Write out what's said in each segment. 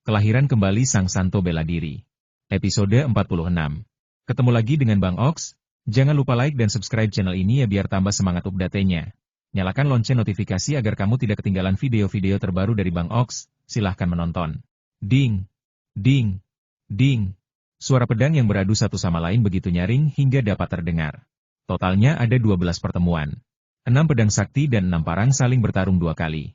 Kelahiran kembali Sang Santo Bela Diri. Episode 46. Ketemu lagi dengan Bang Ox. Jangan lupa like dan subscribe channel ini ya biar tambah semangat update-nya. Nyalakan lonceng notifikasi agar kamu tidak ketinggalan video-video terbaru dari Bang Ox. Silahkan menonton. Ding, ding, ding. Suara pedang yang beradu satu sama lain begitu nyaring hingga dapat terdengar. Totalnya ada 12 pertemuan. 6 pedang sakti dan 6 parang saling bertarung 2 kali.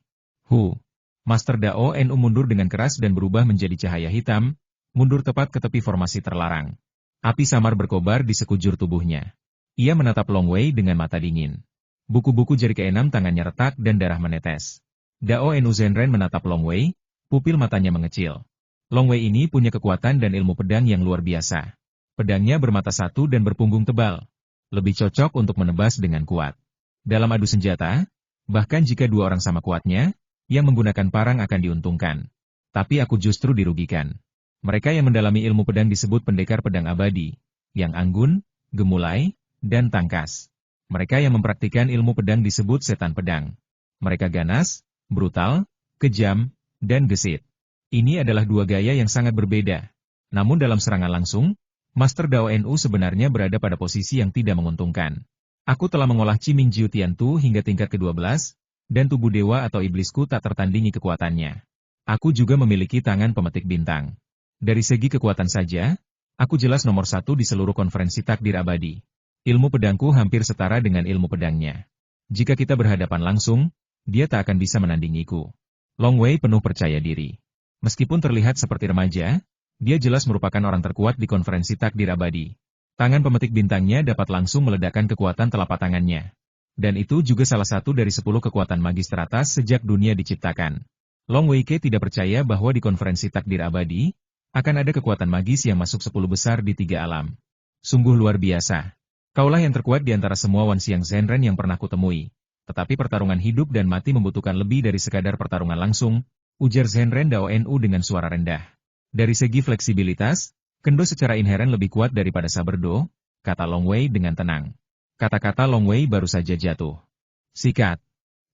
Master Dao Nu mundur dengan keras dan berubah menjadi cahaya hitam, mundur tepat ke tepi formasi terlarang. Api samar berkobar di sekujur tubuhnya. Ia menatap Long Wei dengan mata dingin. Buku-buku jari keenam tangannya retak dan darah menetes. Dao Nu Zhenren menatap Long Wei, pupil matanya mengecil. Long Wei ini punya kekuatan dan ilmu pedang yang luar biasa. Pedangnya bermata satu dan berpunggung tebal. Lebih cocok untuk menebas dengan kuat. Dalam adu senjata, bahkan jika dua orang sama kuatnya, yang menggunakan parang akan diuntungkan. Tapi aku justru dirugikan. Mereka yang mendalami ilmu pedang disebut pendekar pedang abadi, yang anggun, gemulai, dan tangkas. Mereka yang mempraktikkan ilmu pedang disebut setan pedang. Mereka ganas, brutal, kejam, dan gesit. Ini adalah dua gaya yang sangat berbeda. Namun dalam serangan langsung, Master Dao Nu sebenarnya berada pada posisi yang tidak menguntungkan. Aku telah mengolah Ciming Jiu Tiantu hingga tingkat ke-12, dan tubuh dewa atau iblisku tak tertandingi kekuatannya. Aku juga memiliki tangan pemetik bintang. Dari segi kekuatan saja, aku jelas nomor 1 di seluruh konferensi takdir abadi. Ilmu pedangku hampir setara dengan ilmu pedangnya. Jika kita berhadapan langsung, dia tak akan bisa menandingiku. Long Wei penuh percaya diri. Meskipun terlihat seperti remaja, dia jelas merupakan orang terkuat di konferensi takdir abadi. Tangan pemetik bintangnya dapat langsung meledakkan kekuatan telapak tangannya. Dan itu juga salah satu dari 10 kekuatan magis teratas sejak dunia diciptakan. Long Wei Ke tidak percaya bahwa di konferensi takdir abadi, akan ada kekuatan magis yang masuk 10 besar di 3 alam. Sungguh luar biasa. Kaulah yang terkuat di antara semua Wan Xiang Zhenren yang pernah kutemui. Tetapi pertarungan hidup dan mati membutuhkan lebih dari sekadar pertarungan langsung, ujar Zhenren Dao Nu dengan suara rendah. Dari segi fleksibilitas, Kendo secara inheren lebih kuat daripada saber Do, kata Long Wei dengan tenang. Kata-kata Long Wei baru saja jatuh. Sikat.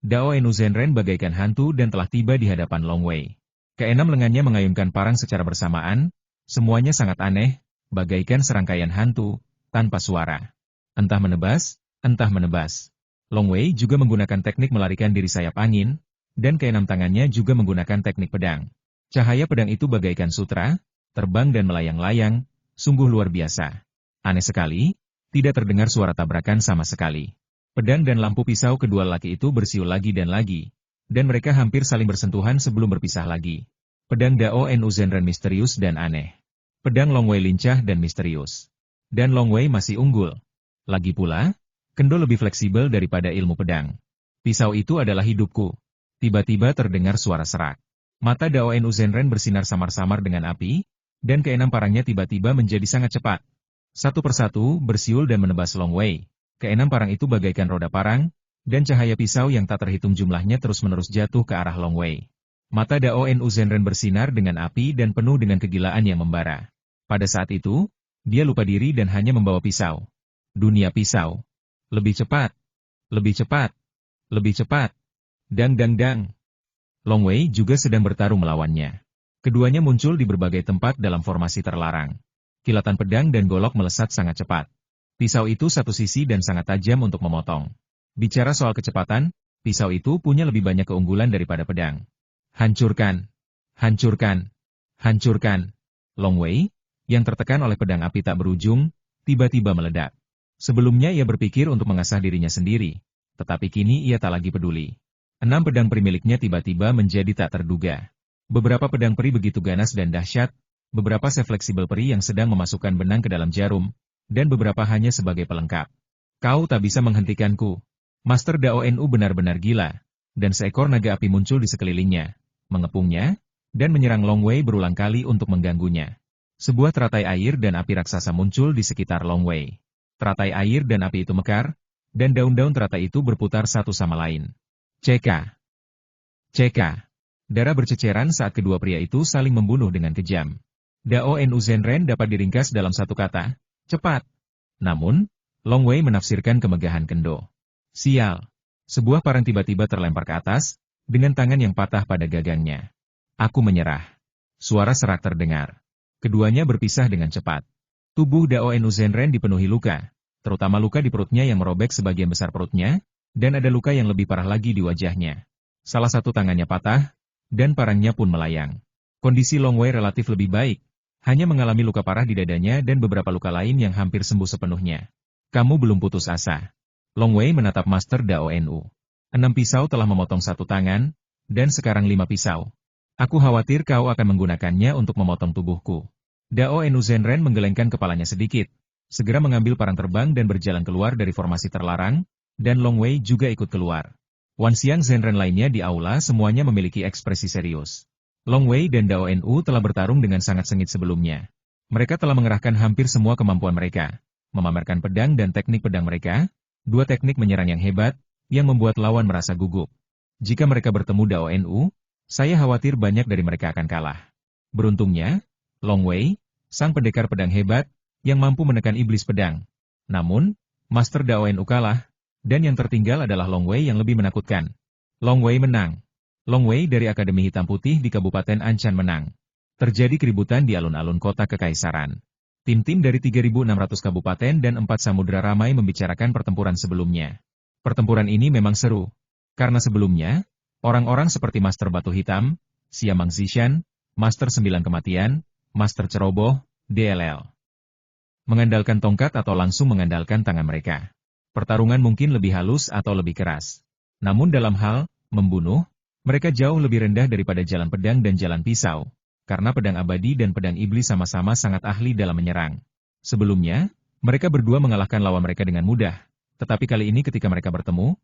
Dao Nu Zhenren bagaikan hantu dan telah tiba di hadapan Long Wei. Keenam lengannya mengayunkan parang secara bersamaan, semuanya sangat aneh, bagaikan serangkaian hantu, tanpa suara. Entah menebas, entah menebas. Long Wei juga menggunakan teknik melarikan diri sayap angin, dan keenam tangannya juga menggunakan teknik pedang. Cahaya pedang itu bagaikan sutra, terbang dan melayang-layang, sungguh luar biasa. Aneh sekali. Tidak terdengar suara tabrakan sama sekali. Pedang dan lampu pisau kedua laki itu bersiul lagi dan lagi, dan mereka hampir saling bersentuhan sebelum berpisah lagi. Pedang Dao Nu Zhenren misterius dan aneh. Pedang Long Wei lincah dan misterius. Dan Long Wei masih unggul. Lagi pula, Kendo lebih fleksibel daripada ilmu pedang. Pisau itu adalah hidupku. Tiba-tiba terdengar suara serak. Mata Dao Nu Zhenren bersinar samar-samar dengan api, dan keenam parangnya tiba-tiba menjadi sangat cepat. Satu persatu bersiul dan menebas Long Wei. Keenam parang itu bagaikan roda parang, dan cahaya pisau yang tak terhitung jumlahnya terus-menerus jatuh ke arah Long Wei. Mata Dao Nu Zhenren bersinar dengan api dan penuh dengan kegilaan yang membara. Pada saat itu, dia lupa diri dan hanya membawa pisau. Dunia pisau. Lebih cepat. Lebih cepat. Lebih cepat. Dang dang dang. Long Wei juga sedang bertarung melawannya. Keduanya muncul di berbagai tempat dalam formasi terlarang. Kilatan pedang dan golok melesat sangat cepat. Pisau itu satu sisi dan sangat tajam untuk memotong. Bicara soal kecepatan, pisau itu punya lebih banyak keunggulan daripada pedang. Hancurkan! Hancurkan! Hancurkan! Long Wei, yang tertekan oleh pedang api tak berujung, tiba-tiba meledak. Sebelumnya ia berpikir untuk mengasah dirinya sendiri, tetapi kini ia tak lagi peduli. 6 pedang peri miliknya tiba-tiba menjadi tak terduga. Beberapa pedang peri begitu ganas dan dahsyat, beberapa se-fleksibel peri yang sedang memasukkan benang ke dalam jarum, dan beberapa hanya sebagai pelengkap. Kau tak bisa menghentikanku. Master Dao Nu benar-benar gila, dan seekor naga api muncul di sekelilingnya, mengepungnya, dan menyerang Long Wei berulang kali untuk mengganggunya. Sebuah teratai air dan api raksasa muncul di sekitar Long Wei. Teratai air dan api itu mekar, dan daun-daun teratai itu berputar satu sama lain. Ceka! Ceka! Darah berceceran saat kedua pria itu saling membunuh dengan kejam. Dao Nu Zhenren dapat diringkas dalam satu kata, cepat. Namun, Long Wei menafsirkan kemegahan Kendo. Sial. Sebuah parang tiba-tiba terlempar ke atas, dengan tangan yang patah pada gagangnya. Aku menyerah. Suara serak terdengar. Keduanya berpisah dengan cepat. Tubuh Dao Nu Zhenren dipenuhi luka, terutama luka di perutnya yang merobek sebagian besar perutnya, dan ada luka yang lebih parah lagi di wajahnya. Salah satu tangannya patah, dan parangnya pun melayang. Kondisi Long Wei relatif lebih baik, hanya mengalami luka parah di dadanya dan beberapa luka lain yang hampir sembuh sepenuhnya. Kamu belum putus asa. Long Wei menatap Master Dao Nu. 6 pisau telah memotong satu tangan, dan sekarang 5 pisau. Aku khawatir kau akan menggunakannya untuk memotong tubuhku. Dao Nu Zhenren menggelengkan kepalanya sedikit, segera mengambil parang terbang dan berjalan keluar dari formasi terlarang, dan Long Wei juga ikut keluar. Wan Xiang Zhenren lainnya di aula semuanya memiliki ekspresi serius. Long Wei dan Dao Nu telah bertarung dengan sangat sengit sebelumnya. Mereka telah mengerahkan hampir semua kemampuan mereka, memamerkan pedang dan teknik pedang mereka, dua teknik menyerang yang hebat, yang membuat lawan merasa gugup. Jika mereka bertemu Dao Nu, saya khawatir banyak dari mereka akan kalah. Beruntungnya, Long Wei, sang pendekar pedang hebat, yang mampu menekan iblis pedang. Namun, Master Dao Nu kalah, dan yang tertinggal adalah Long Wei yang lebih menakutkan. Long Wei menang. Long Wei dari Akademi Hitam Putih di Kabupaten Anchan menang. Terjadi keributan di alun-alun kota kekaisaran. Tim-tim dari 3.600 kabupaten dan 4 samudera ramai membicarakan pertempuran sebelumnya. Pertempuran ini memang seru, karena sebelumnya, orang-orang seperti Master Batu Hitam, Siamang Zishan, Master 9 Kematian, Master Ceroboh, DLL. Mengandalkan tongkat atau langsung mengandalkan tangan mereka. Pertarungan mungkin lebih halus atau lebih keras. Namun dalam hal membunuh, mereka jauh lebih rendah daripada jalan pedang dan jalan pisau, karena pedang abadi dan pedang iblis sama-sama sangat ahli dalam menyerang. Sebelumnya, mereka berdua mengalahkan lawan mereka dengan mudah, tetapi kali ini ketika mereka bertemu,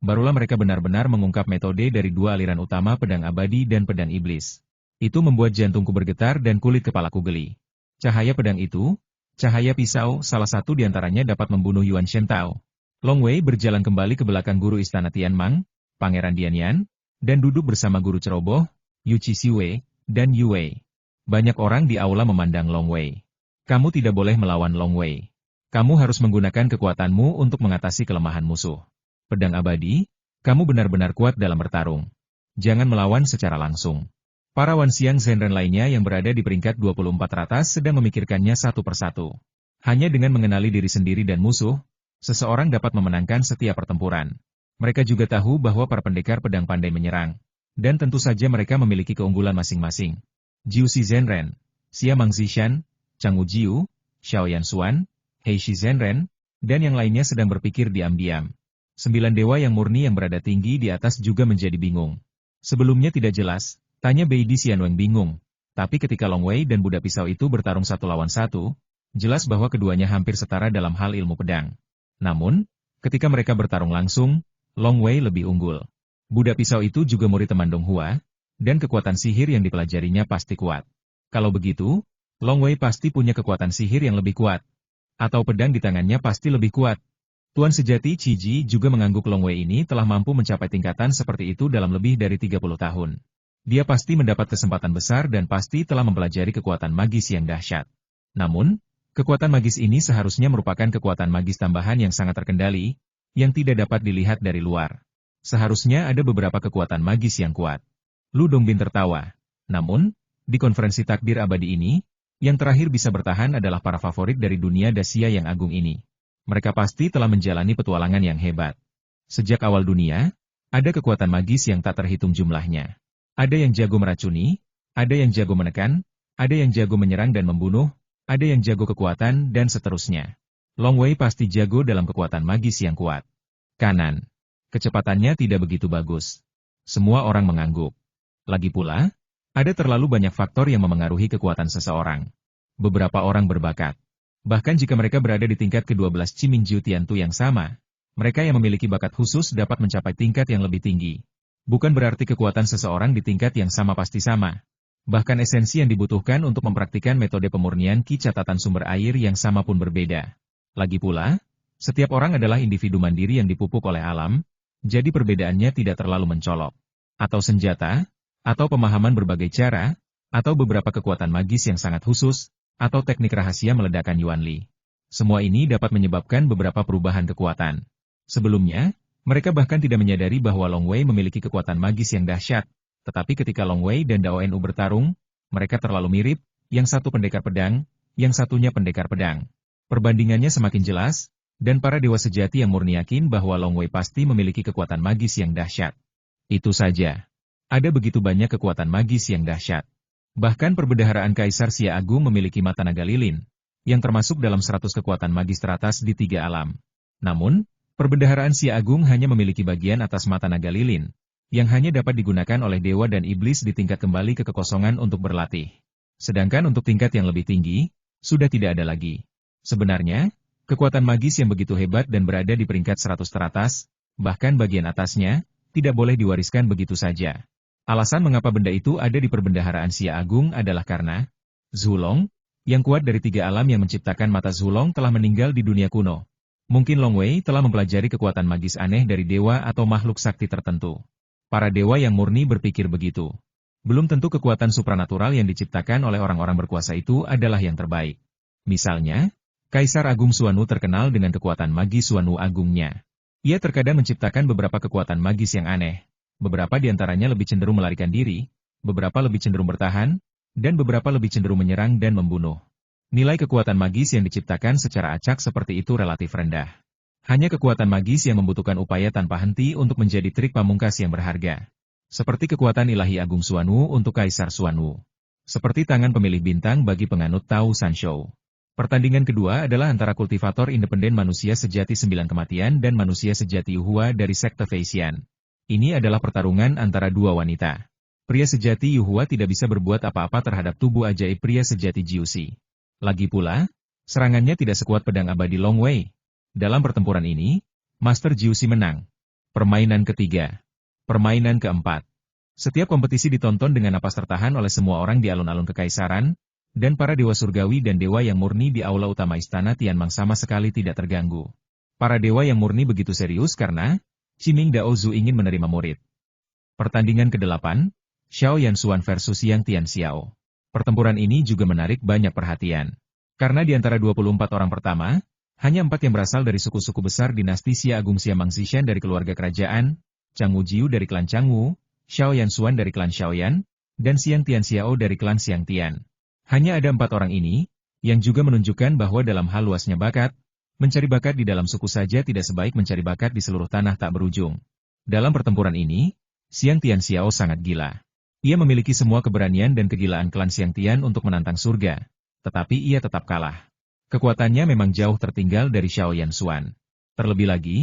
barulah mereka benar-benar mengungkap metode dari dua aliran utama pedang abadi dan pedang iblis. Itu membuat jantungku bergetar dan kulit kepalaku geli. Cahaya pedang itu, cahaya pisau, salah satu di antaranya dapat membunuh Yuan Shentao. Long Wei berjalan kembali ke belakang guru istana Tianmang, Pangeran Dianyan, dan duduk bersama guru ceroboh, Yu Qixue, dan Yu Wei. Banyak orang di aula memandang Long Wei. Kamu tidak boleh melawan Long Wei. Kamu harus menggunakan kekuatanmu untuk mengatasi kelemahan musuh. Pedang abadi, kamu benar-benar kuat dalam bertarung. Jangan melawan secara langsung. Para Wan Xiang Zhenren lainnya yang berada di peringkat 24 teratas sedang memikirkannya satu persatu. Hanya dengan mengenali diri sendiri dan musuh, seseorang dapat memenangkan setiap pertempuran. Mereka juga tahu bahwa para pendekar pedang pandai menyerang, dan tentu saja mereka memiliki keunggulan masing-masing. Jiu Shi Zhenren, Siamang Zishan, Changwu Jiu, Xiao Yanxuan, Heishi Zhenren, dan yang lainnya sedang berpikir diam-diam. 9 dewa yang murni yang berada tinggi di atas juga menjadi bingung. Sebelumnya tidak jelas, tanya Beidi Xianweng bingung, tapi ketika Long Wei dan Budak Pisau itu bertarung satu lawan satu, jelas bahwa keduanya hampir setara dalam hal ilmu pedang. Namun, ketika mereka bertarung langsung, Long Wei lebih unggul. Budak Pisau itu juga murid teman Dong Hua, dan kekuatan sihir yang dipelajarinya pasti kuat. Kalau begitu, Long Wei pasti punya kekuatan sihir yang lebih kuat. Atau pedang di tangannya pasti lebih kuat. Tuan sejati Ciji juga mengangguk Long Wei ini telah mampu mencapai tingkatan seperti itu dalam lebih dari 30 tahun. Dia pasti mendapat kesempatan besar dan pasti telah mempelajari kekuatan magis yang dahsyat. Namun, kekuatan magis ini seharusnya merupakan kekuatan magis tambahan yang sangat terkendali, yang tidak dapat dilihat dari luar. Seharusnya ada beberapa kekuatan magis yang kuat. Lu Dongbin tertawa. Namun, di konferensi takdir abadi ini, yang terakhir bisa bertahan adalah para favorit dari dunia Dacia yang agung ini. Mereka pasti telah menjalani petualangan yang hebat. Sejak awal dunia, ada kekuatan magis yang tak terhitung jumlahnya. Ada yang jago meracuni, ada yang jago menekan, ada yang jago menyerang dan membunuh, ada yang jago kekuatan, dan seterusnya. Long Wei pasti jago dalam kekuatan magis yang kuat. Kanan. Kecepatannya tidak begitu bagus. Semua orang mengangguk. Lagi pula, ada terlalu banyak faktor yang memengaruhi kekuatan seseorang. Beberapa orang berbakat. Bahkan jika mereka berada di tingkat ke-12 Chiminjiu Tiantu yang sama, mereka yang memiliki bakat khusus dapat mencapai tingkat yang lebih tinggi. Bukan berarti kekuatan seseorang di tingkat yang sama pasti sama. Bahkan esensi yang dibutuhkan untuk mempraktikkan metode pemurnian Qi catatan sumber air yang sama pun berbeda. Lagi pula, setiap orang adalah individu mandiri yang dipupuk oleh alam, jadi perbedaannya tidak terlalu mencolok. Atau senjata, atau pemahaman berbagai cara, atau beberapa kekuatan magis yang sangat khusus, atau teknik rahasia meledakan Yuan Li. Semua ini dapat menyebabkan beberapa perubahan kekuatan. Sebelumnya, mereka bahkan tidak menyadari bahwa Long Wei memiliki kekuatan magis yang dahsyat, tetapi ketika Long Wei dan Dao Nu bertarung, Mereka terlalu mirip, yang satu pendekar pedang, yang satunya pendekar pedang. Perbandingannya semakin jelas, dan para dewa sejati yang murni yakin bahwa Long Wei pasti memiliki kekuatan magis yang dahsyat. Itu saja. Ada begitu banyak kekuatan magis yang dahsyat. Bahkan perbendaharaan Kaisar Xia Agung memiliki mata naga lilin, yang termasuk dalam 100 kekuatan magis teratas di 3 alam. Namun, perbendaharaan Xia Agung hanya memiliki bagian atas mata naga lilin, yang hanya dapat digunakan oleh dewa dan iblis di tingkat kembali ke kekosongan untuk berlatih. Sedangkan untuk tingkat yang lebih tinggi, sudah tidak ada lagi. Sebenarnya, kekuatan magis yang begitu hebat dan berada di peringkat 100 teratas, bahkan bagian atasnya, tidak boleh diwariskan begitu saja. Alasan mengapa benda itu ada di perbendaharaan Xia Agung adalah karena Zulong, yang kuat dari 3 alam yang menciptakan mata Zulong telah meninggal di dunia kuno. Mungkin Long Wei telah mempelajari kekuatan magis aneh dari dewa atau makhluk sakti tertentu. Para dewa yang murni berpikir begitu. Belum tentu kekuatan supranatural yang diciptakan oleh orang-orang berkuasa itu adalah yang terbaik. Misalnya, Kaisar Agung Xuanwu terkenal dengan kekuatan magis Xuanwu Agungnya. Ia terkadang menciptakan beberapa kekuatan magis yang aneh. Beberapa di antaranya lebih cenderung melarikan diri, beberapa lebih cenderung bertahan, dan beberapa lebih cenderung menyerang dan membunuh. Nilai kekuatan magis yang diciptakan secara acak seperti itu relatif rendah. Hanya kekuatan magis yang membutuhkan upaya tanpa henti untuk menjadi trik pamungkas yang berharga. Seperti kekuatan ilahi Agung Xuanwu untuk Kaisar Xuanwu. Seperti tangan pemilih bintang bagi penganut Tao Sanshou. Pertandingan kedua adalah antara kultivator independen manusia sejati 9 kematian dan manusia sejati Yuhua dari sekte Feisian. Ini adalah pertarungan antara dua wanita. Pria sejati Yuhua tidak bisa berbuat apa-apa terhadap tubuh ajaib pria sejati Jiuxi. Lagi pula, serangannya tidak sekuat pedang abadi Long Wei. Dalam pertempuran ini, Master Jiuxi menang. Permainan ketiga. Permainan keempat. Setiap kompetisi ditonton dengan napas tertahan oleh semua orang di alun-alun kekaisaran, dan para dewa surgawi dan dewa yang murni di aula utama istana Tianmang sama sekali tidak terganggu. Para dewa yang murni begitu serius karena Qiming Dao Zhu ingin menerima murid. Pertandingan ke-8, Xiao Yanxuan versus Yang Tianxiao. Pertempuran ini juga menarik banyak perhatian. Karena di antara 24 orang pertama, hanya 4 yang berasal dari suku-suku besar dinasti Xia Agung Xia Mangxishan dari keluarga kerajaan, Chang Wujiu dari klan Changwu, Xiao Yanxuan dari klan Xiaoyan, dan Xiang Tianxiao dari klan Xiang Tian. Hanya ada 4 orang ini, yang juga menunjukkan bahwa dalam hal luasnya bakat, mencari bakat di dalam suku saja tidak sebaik mencari bakat di seluruh tanah tak berujung. Dalam pertempuran ini, Xiang Tianxiao sangat gila. Ia memiliki semua keberanian dan kegilaan klan Xiang Tian untuk menantang surga, tetapi ia tetap kalah. Kekuatannya memang jauh tertinggal dari Xiao Yanxuan. Terlebih lagi,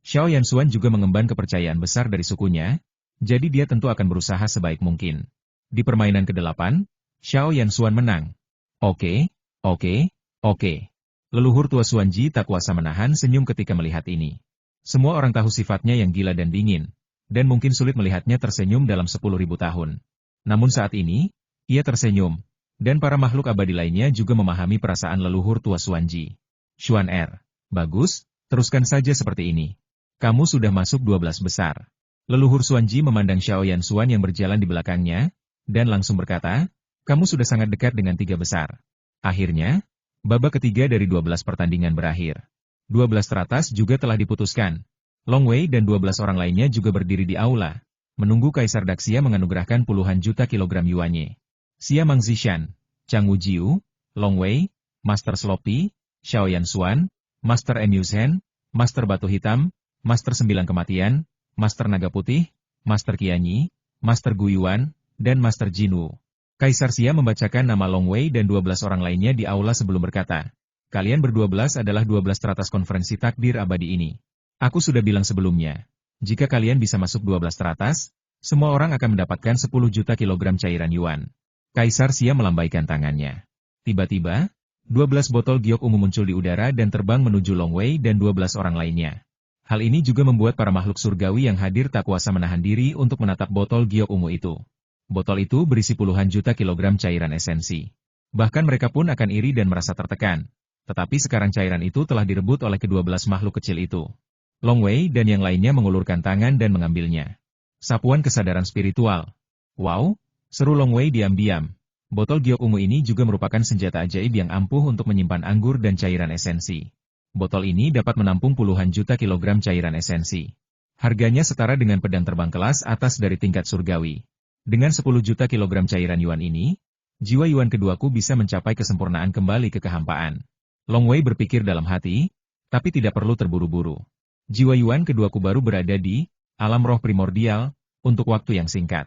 Xiao Yanxuan juga mengemban kepercayaan besar dari sukunya, jadi dia tentu akan berusaha sebaik mungkin. Di permainan ke-8, Xiao Yanxuan menang. Oke. Leluhur tua Xuanji tak kuasa menahan senyum ketika melihat ini. Semua orang tahu sifatnya yang gila dan dingin, dan mungkin sulit melihatnya tersenyum dalam 10.000 tahun. Namun saat ini, ia tersenyum. Dan para makhluk abadi lainnya juga memahami perasaan leluhur tua Xuanji. Xuan Er, bagus, teruskan saja seperti ini. Kamu sudah masuk 12 besar. Leluhur Xuanji memandang Xiao Yanxuan yang berjalan di belakangnya, dan langsung berkata, kamu sudah sangat dekat dengan 3 besar. Akhirnya, babak ketiga dari 12 pertandingan berakhir. 12 teratas juga telah diputuskan. Long Wei dan 12 orang lainnya juga berdiri di aula, menunggu Kaisar Daxia menganugerahkan puluhan juta kilogram yuannya. Xia Mangxishan, Chang Wujiu, Long Wei, Master Sloppy, Xiao Yanxuan, Master Emusen, Master Batu Hitam, Master 9 Kematian, Master Naga Putih, Master Qianyi, Master Guyuan, dan Master Jinwu. Kaisar Xia membacakan nama Long Wei dan 12 orang lainnya di aula sebelum berkata, kalian ber-12 adalah 12 teratas konferensi takdir abadi ini. Aku sudah bilang sebelumnya, jika kalian bisa masuk 12 teratas, semua orang akan mendapatkan 10 juta kilogram cairan yuan. Kaisar Xia melambaikan tangannya. Tiba-tiba, 12 botol giok ungu muncul di udara dan terbang menuju Long Wei dan 12 orang lainnya. Hal ini juga membuat para makhluk surgawi yang hadir tak kuasa menahan diri untuk menatap botol giok ungu itu. Botol itu berisi puluhan juta kilogram cairan esensi. Bahkan mereka pun akan iri dan merasa tertekan. Tetapi sekarang cairan itu telah direbut oleh ke-12 makhluk kecil itu. Long Wei dan yang lainnya mengulurkan tangan dan mengambilnya. Sapuan kesadaran spiritual. Wow! Seru Long Wei diam-diam. Botol giok ungu ini juga merupakan senjata ajaib yang ampuh untuk menyimpan anggur dan cairan esensi. Botol ini dapat menampung puluhan juta kilogram cairan esensi. Harganya setara dengan pedang terbang kelas atas dari tingkat surgawi. Dengan 10 juta kilogram cairan yuan ini, jiwa Yuan keduaku bisa mencapai kesempurnaan kembali ke kehampaan. Long Wei berpikir dalam hati, tapi tidak perlu terburu-buru. Jiwa Yuan keduaku baru berada di alam roh primordial untuk waktu yang singkat.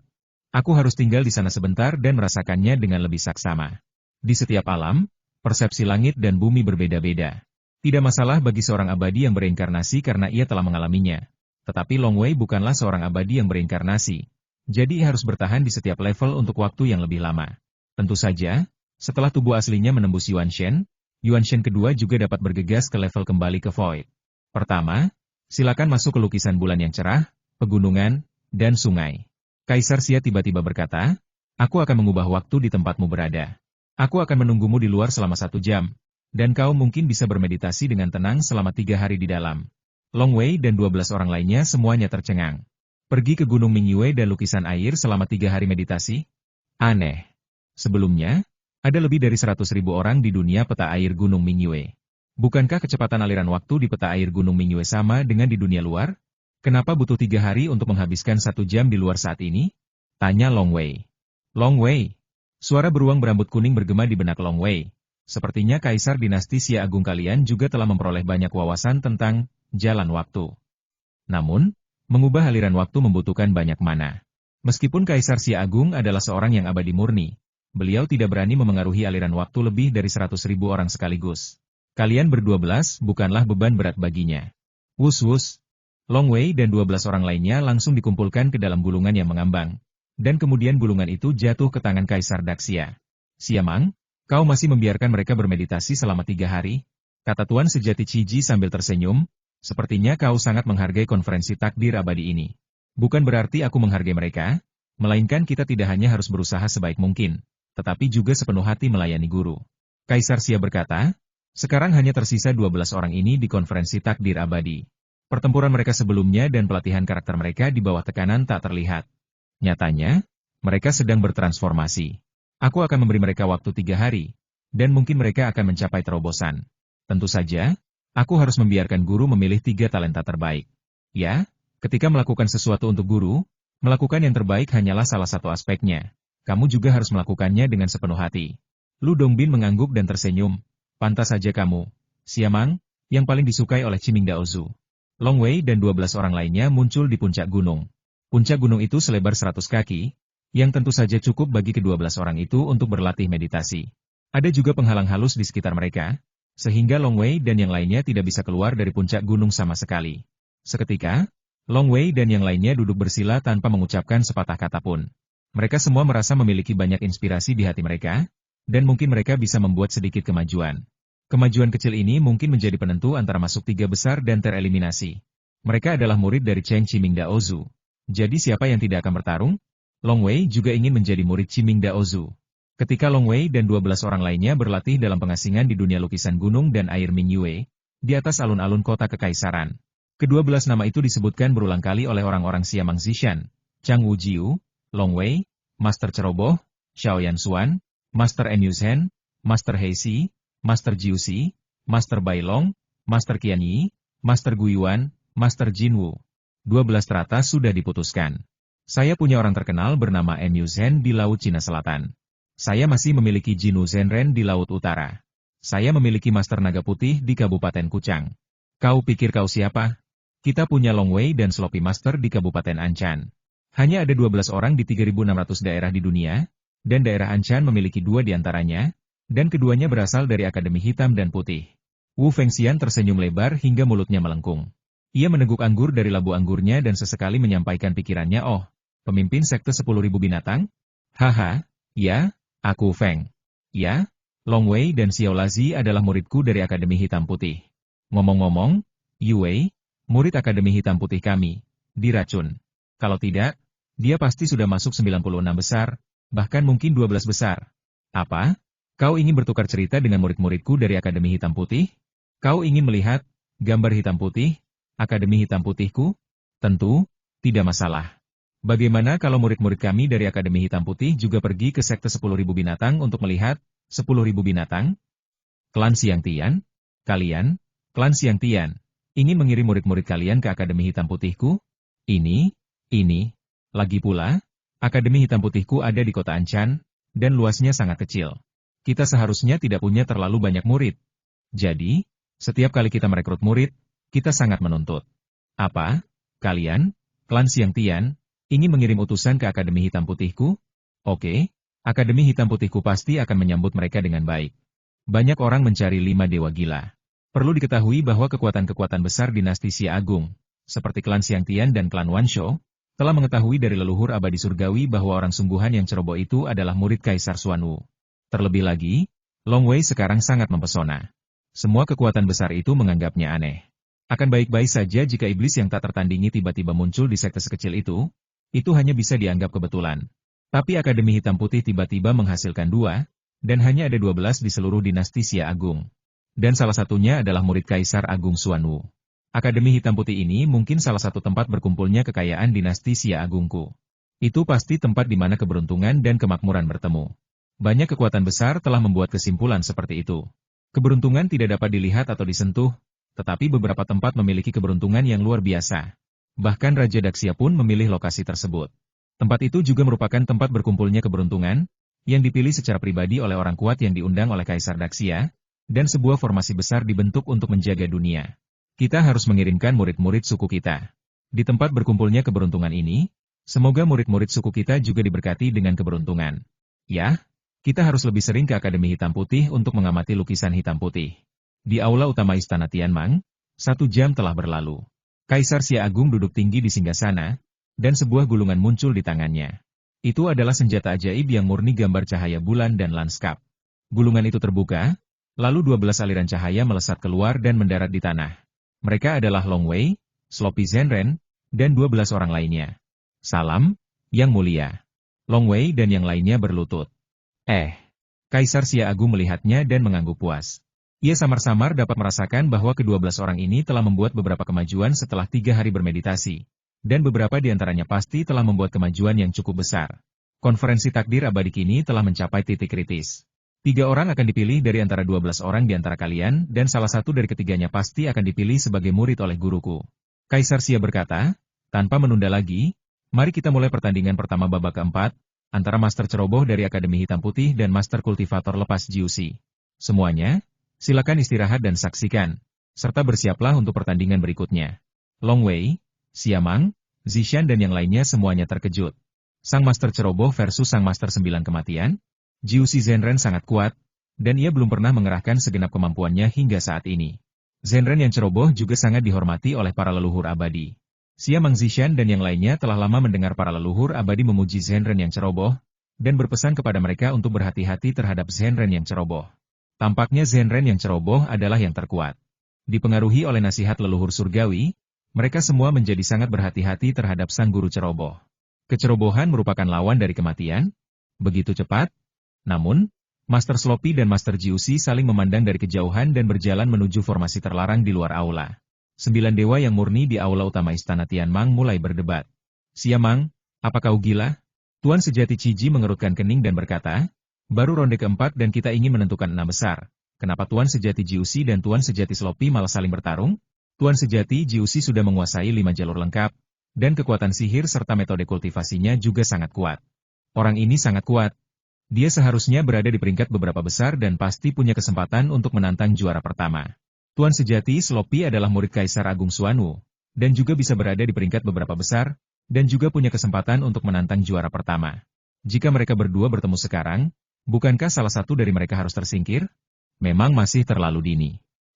Aku harus tinggal di sana sebentar dan merasakannya dengan lebih saksama. Di setiap alam, persepsi langit dan bumi berbeda-beda. Tidak masalah bagi seorang abadi yang bereinkarnasi karena ia telah mengalaminya. Tetapi Long Wei bukanlah seorang abadi yang bereinkarnasi. Jadi ia harus bertahan di setiap level untuk waktu yang lebih lama. Tentu saja, setelah tubuh aslinya menembus Yuan Shen kedua juga dapat bergegas ke level kembali ke Void. Pertama, silakan masuk ke lukisan bulan yang cerah, pegunungan, dan sungai. Kaisar Xia tiba-tiba berkata, aku akan mengubah waktu di tempatmu berada. Aku akan menunggumu di luar selama 1 jam, dan kau mungkin bisa bermeditasi dengan tenang selama 3 hari di dalam. Long Wei dan 12 orang lainnya semuanya tercengang. Pergi ke Gunung Mingyue dan lukisan air selama 3 hari meditasi? Aneh. Sebelumnya, ada lebih dari 100.000 orang di dunia peta air Gunung Mingyue. Bukankah kecepatan aliran waktu di peta air Gunung Mingyue sama dengan di dunia luar? Kenapa butuh 3 hari untuk menghabiskan 1 jam di luar saat ini? Tanya Long Wei. Long Wei. Suara beruang berambut kuning bergema di benak Long Wei. Sepertinya Kaisar Dinasti Xia Agung kalian juga telah memperoleh banyak wawasan tentang jalan waktu. Namun, mengubah aliran waktu membutuhkan banyak mana. Meskipun Kaisar Xia Agung adalah seorang yang abadi murni, beliau tidak berani memengaruhi aliran waktu lebih dari 100.000 orang sekaligus. Kalian berdua-belas bukanlah beban berat baginya. Wus-wus. Long Wei dan 12 orang lainnya langsung dikumpulkan ke dalam gulungan yang mengambang. Dan kemudian gulungan itu jatuh ke tangan Kaisar Daxia. Siamang, kau masih membiarkan mereka bermeditasi selama 3 hari? Kata Tuan Sejati Ciji sambil tersenyum, sepertinya kau sangat menghargai konferensi takdir abadi ini. Bukan berarti aku menghargai mereka, melainkan kita tidak hanya harus berusaha sebaik mungkin, tetapi juga sepenuh hati melayani guru. Kaisar Xia berkata, sekarang hanya tersisa 12 orang ini di konferensi takdir abadi. Pertempuran mereka sebelumnya dan pelatihan karakter mereka di bawah tekanan tak terlihat. Nyatanya, mereka sedang bertransformasi. Aku akan memberi mereka waktu 3 hari, dan mungkin mereka akan mencapai terobosan. Tentu saja, aku harus membiarkan guru memilih 3 talenta terbaik. Ya, ketika melakukan sesuatu untuk guru, melakukan yang terbaik hanyalah salah satu aspeknya. Kamu juga harus melakukannya dengan sepenuh hati. Lu Dongbin mengangguk dan tersenyum. Pantas saja kamu, Siamang, yang paling disukai oleh Chiming Daozu. Long Wei dan 12 orang lainnya muncul di puncak gunung. Puncak gunung itu selebar 100 kaki, yang tentu saja cukup bagi ke-12 orang itu untuk berlatih meditasi. Ada juga penghalang halus di sekitar mereka, sehingga Long Wei dan yang lainnya tidak bisa keluar dari puncak gunung sama sekali. Seketika, Long Wei dan yang lainnya duduk bersila tanpa mengucapkan sepatah kata pun. Mereka semua merasa memiliki banyak inspirasi di hati mereka, dan mungkin mereka bisa membuat sedikit kemajuan. Kemajuan kecil ini mungkin menjadi penentu antara masuk 3 besar dan tereliminasi. Mereka adalah murid dari Cheng Chiming Daozu. Jadi siapa yang tidak akan bertarung? Long Wei juga ingin menjadi murid Chiming Daozu. Ketika Long Wei dan 12 orang lainnya berlatih dalam pengasingan di dunia lukisan gunung dan air Mingyue, di atas alun-alun kota kekaisaran. Ke-12 nama itu disebutkan berulang kali oleh orang-orang Siamang Zishan, Chang Wujiu, Long Wei, Master Ceroboh, Xiaoyan Xuan, Master Enyusen, Master Heisi, Master Jiuxi, Master Bailong, Master Qianyi, Master Guyuan, Master Jinwu. 12 teratas sudah diputuskan. Saya punya orang terkenal bernama Mu Zhen di Laut Cina Selatan. Saya masih memiliki Jinu Zhenren di Laut Utara. Saya memiliki Master Naga Putih di Kabupaten Kuchang. Kau pikir kau siapa? Kita punya Long Wei dan Sloppy Master di Kabupaten Anchan. Hanya ada 12 orang di 3.600 daerah di dunia, dan daerah Anchan memiliki 2 di antaranya, dan keduanya berasal dari Akademi Hitam dan Putih. Wu Fengxian tersenyum lebar hingga mulutnya melengkung. Ia meneguk anggur dari labu anggurnya dan sesekali menyampaikan pikirannya, oh, pemimpin sekte 10.000 binatang? Haha, ya, aku Feng. Ya, Long Wei dan Xiao Lazi adalah muridku dari Akademi Hitam Putih. Ngomong-ngomong, Yue, murid Akademi Hitam Putih kami, diracun. Kalau tidak, dia pasti sudah masuk 96 besar, bahkan mungkin 12 besar. Apa? Kau ingin bertukar cerita dengan murid-muridku dari Akademi Hitam Putih? Kau ingin melihat gambar hitam putih? Akademi Hitam Putihku? Tentu, tidak masalah. Bagaimana kalau murid-murid kami dari Akademi Hitam Putih juga pergi ke sekte 10.000 binatang untuk melihat 10.000 binatang? Klan Siang Tian? Kalian, Klan Siang Tian, ingin mengirim murid-murid kalian ke Akademi Hitam Putihku? Ini. Lagi pula, Akademi Hitam Putihku ada di kota Anchan, dan luasnya sangat kecil. Kita seharusnya tidak punya terlalu banyak murid. Jadi, setiap kali kita merekrut murid, kita sangat menuntut. Apa? Kalian, klan Siang Tian, ingin mengirim utusan ke Akademi Hitam Putihku? Oke, Akademi Hitam Putihku pasti akan menyambut mereka dengan baik. Banyak orang mencari 5 dewa gila. Perlu diketahui bahwa kekuatan-kekuatan besar dinasti Xia Agung, seperti klan Siang Tian dan klan Wanshou, telah mengetahui dari leluhur abadi surgawi bahwa orang sungguhan yang ceroboh itu adalah murid Kaisar Xuanwu. Terlebih lagi, Long Wei sekarang sangat mempesona. Semua kekuatan besar itu menganggapnya aneh. Akan baik-baik saja jika iblis yang tak tertandingi tiba-tiba muncul di sekte sekecil itu hanya bisa dianggap kebetulan. Tapi Akademi Hitam Putih tiba-tiba menghasilkan 2, dan hanya ada 12 di seluruh dinasti Xia Agung. Dan salah satunya adalah murid Kaisar Agung Xuanwu. Akademi Hitam Putih ini mungkin salah satu tempat berkumpulnya kekayaan dinasti Xia Agungku. Itu pasti tempat di mana keberuntungan dan kemakmuran bertemu. Banyak kekuatan besar telah membuat kesimpulan seperti itu. Keberuntungan tidak dapat dilihat atau disentuh, tetapi beberapa tempat memiliki keberuntungan yang luar biasa. Bahkan Raja Daxia pun memilih lokasi tersebut. Tempat itu juga merupakan tempat berkumpulnya keberuntungan, yang dipilih secara pribadi oleh orang kuat yang diundang oleh Kaisar Daxia, dan sebuah formasi besar dibentuk untuk menjaga dunia. Kita harus mengirimkan murid-murid suku kita. Di tempat berkumpulnya keberuntungan ini, semoga murid-murid suku kita juga diberkati dengan keberuntungan. Ya, kita harus lebih sering ke Akademi Hitam Putih untuk mengamati lukisan hitam putih. Di aula utama Istana Tianmang, 1 jam telah berlalu. Kaisar Xia Agung duduk tinggi di singgasana, dan sebuah gulungan muncul di tangannya. Itu adalah senjata ajaib yang murni gambar cahaya bulan dan lanskap. Gulungan itu terbuka, lalu 12 aliran cahaya melesat keluar dan mendarat di tanah. Mereka adalah Long Wei, Sloppy Zhenren, dan 12 orang lainnya. Salam, Yang Mulia. Long Wei dan yang lainnya berlutut. Kaisar Xia Agung melihatnya dan mengangguk puas. Ia samar-samar dapat merasakan bahwa ke-12 orang ini telah membuat beberapa kemajuan setelah 3 hari bermeditasi. Dan beberapa di antaranya pasti telah membuat kemajuan yang cukup besar. Konferensi takdir abadi kini telah mencapai titik kritis. 3 orang akan dipilih dari antara 12 orang di antara kalian, dan salah satu dari ketiganya pasti akan dipilih sebagai murid oleh guruku. Kaisar Xia berkata, tanpa menunda lagi, mari kita mulai pertandingan pertama babak keempat, antara Master Ceroboh dari Akademi Hitam Putih dan Master Kultivator Lepas Jiusi. Semuanya, silakan istirahat dan saksikan, serta bersiaplah untuk pertandingan berikutnya. Long Wei, Xiamang, Zishan dan yang lainnya semuanya terkejut. Sang Master Ceroboh versus Sang Master 9 Kematian? Jiusi Zhenren sangat kuat, dan ia belum pernah mengerahkan segenap kemampuannya hingga saat ini. Zhenren yang ceroboh juga sangat dihormati oleh para leluhur abadi. Xiamang, Zishan dan yang lainnya telah lama mendengar para leluhur abadi memuji Zhenren yang ceroboh, dan berpesan kepada mereka untuk berhati-hati terhadap Zhenren yang ceroboh. Tampaknya Zhenren yang ceroboh adalah yang terkuat. Dipengaruhi oleh nasihat leluhur surgawi, mereka semua menjadi sangat berhati-hati terhadap sang guru ceroboh. Kecerobohan merupakan lawan dari kematian? Begitu cepat? Namun, Master Sloppy dan Master Jiusi saling memandang dari kejauhan dan berjalan menuju formasi terlarang di luar aula. 9 dewa yang murni di aula utama Istana Tianmang mulai berdebat. Xiamang, apa kau gila? Tuan sejati Ciji mengerutkan kening dan berkata, baru ronde keempat dan kita ingin menentukan 6 besar. Kenapa Tuan sejati Jiusi dan Tuan sejati Sloppy malah saling bertarung? Tuan sejati Jiusi sudah menguasai 5 jalur lengkap, dan kekuatan sihir serta metode kultivasinya juga sangat kuat. Orang ini sangat kuat. Dia seharusnya berada di peringkat beberapa besar dan pasti punya kesempatan untuk menantang juara pertama. Tuan sejati Sloppy adalah murid Kaisar Agung Xuanwu, dan juga bisa berada di peringkat beberapa besar, dan juga punya kesempatan untuk menantang juara pertama. Jika mereka berdua bertemu sekarang, bukankah salah satu dari mereka harus tersingkir? Memang masih terlalu dini.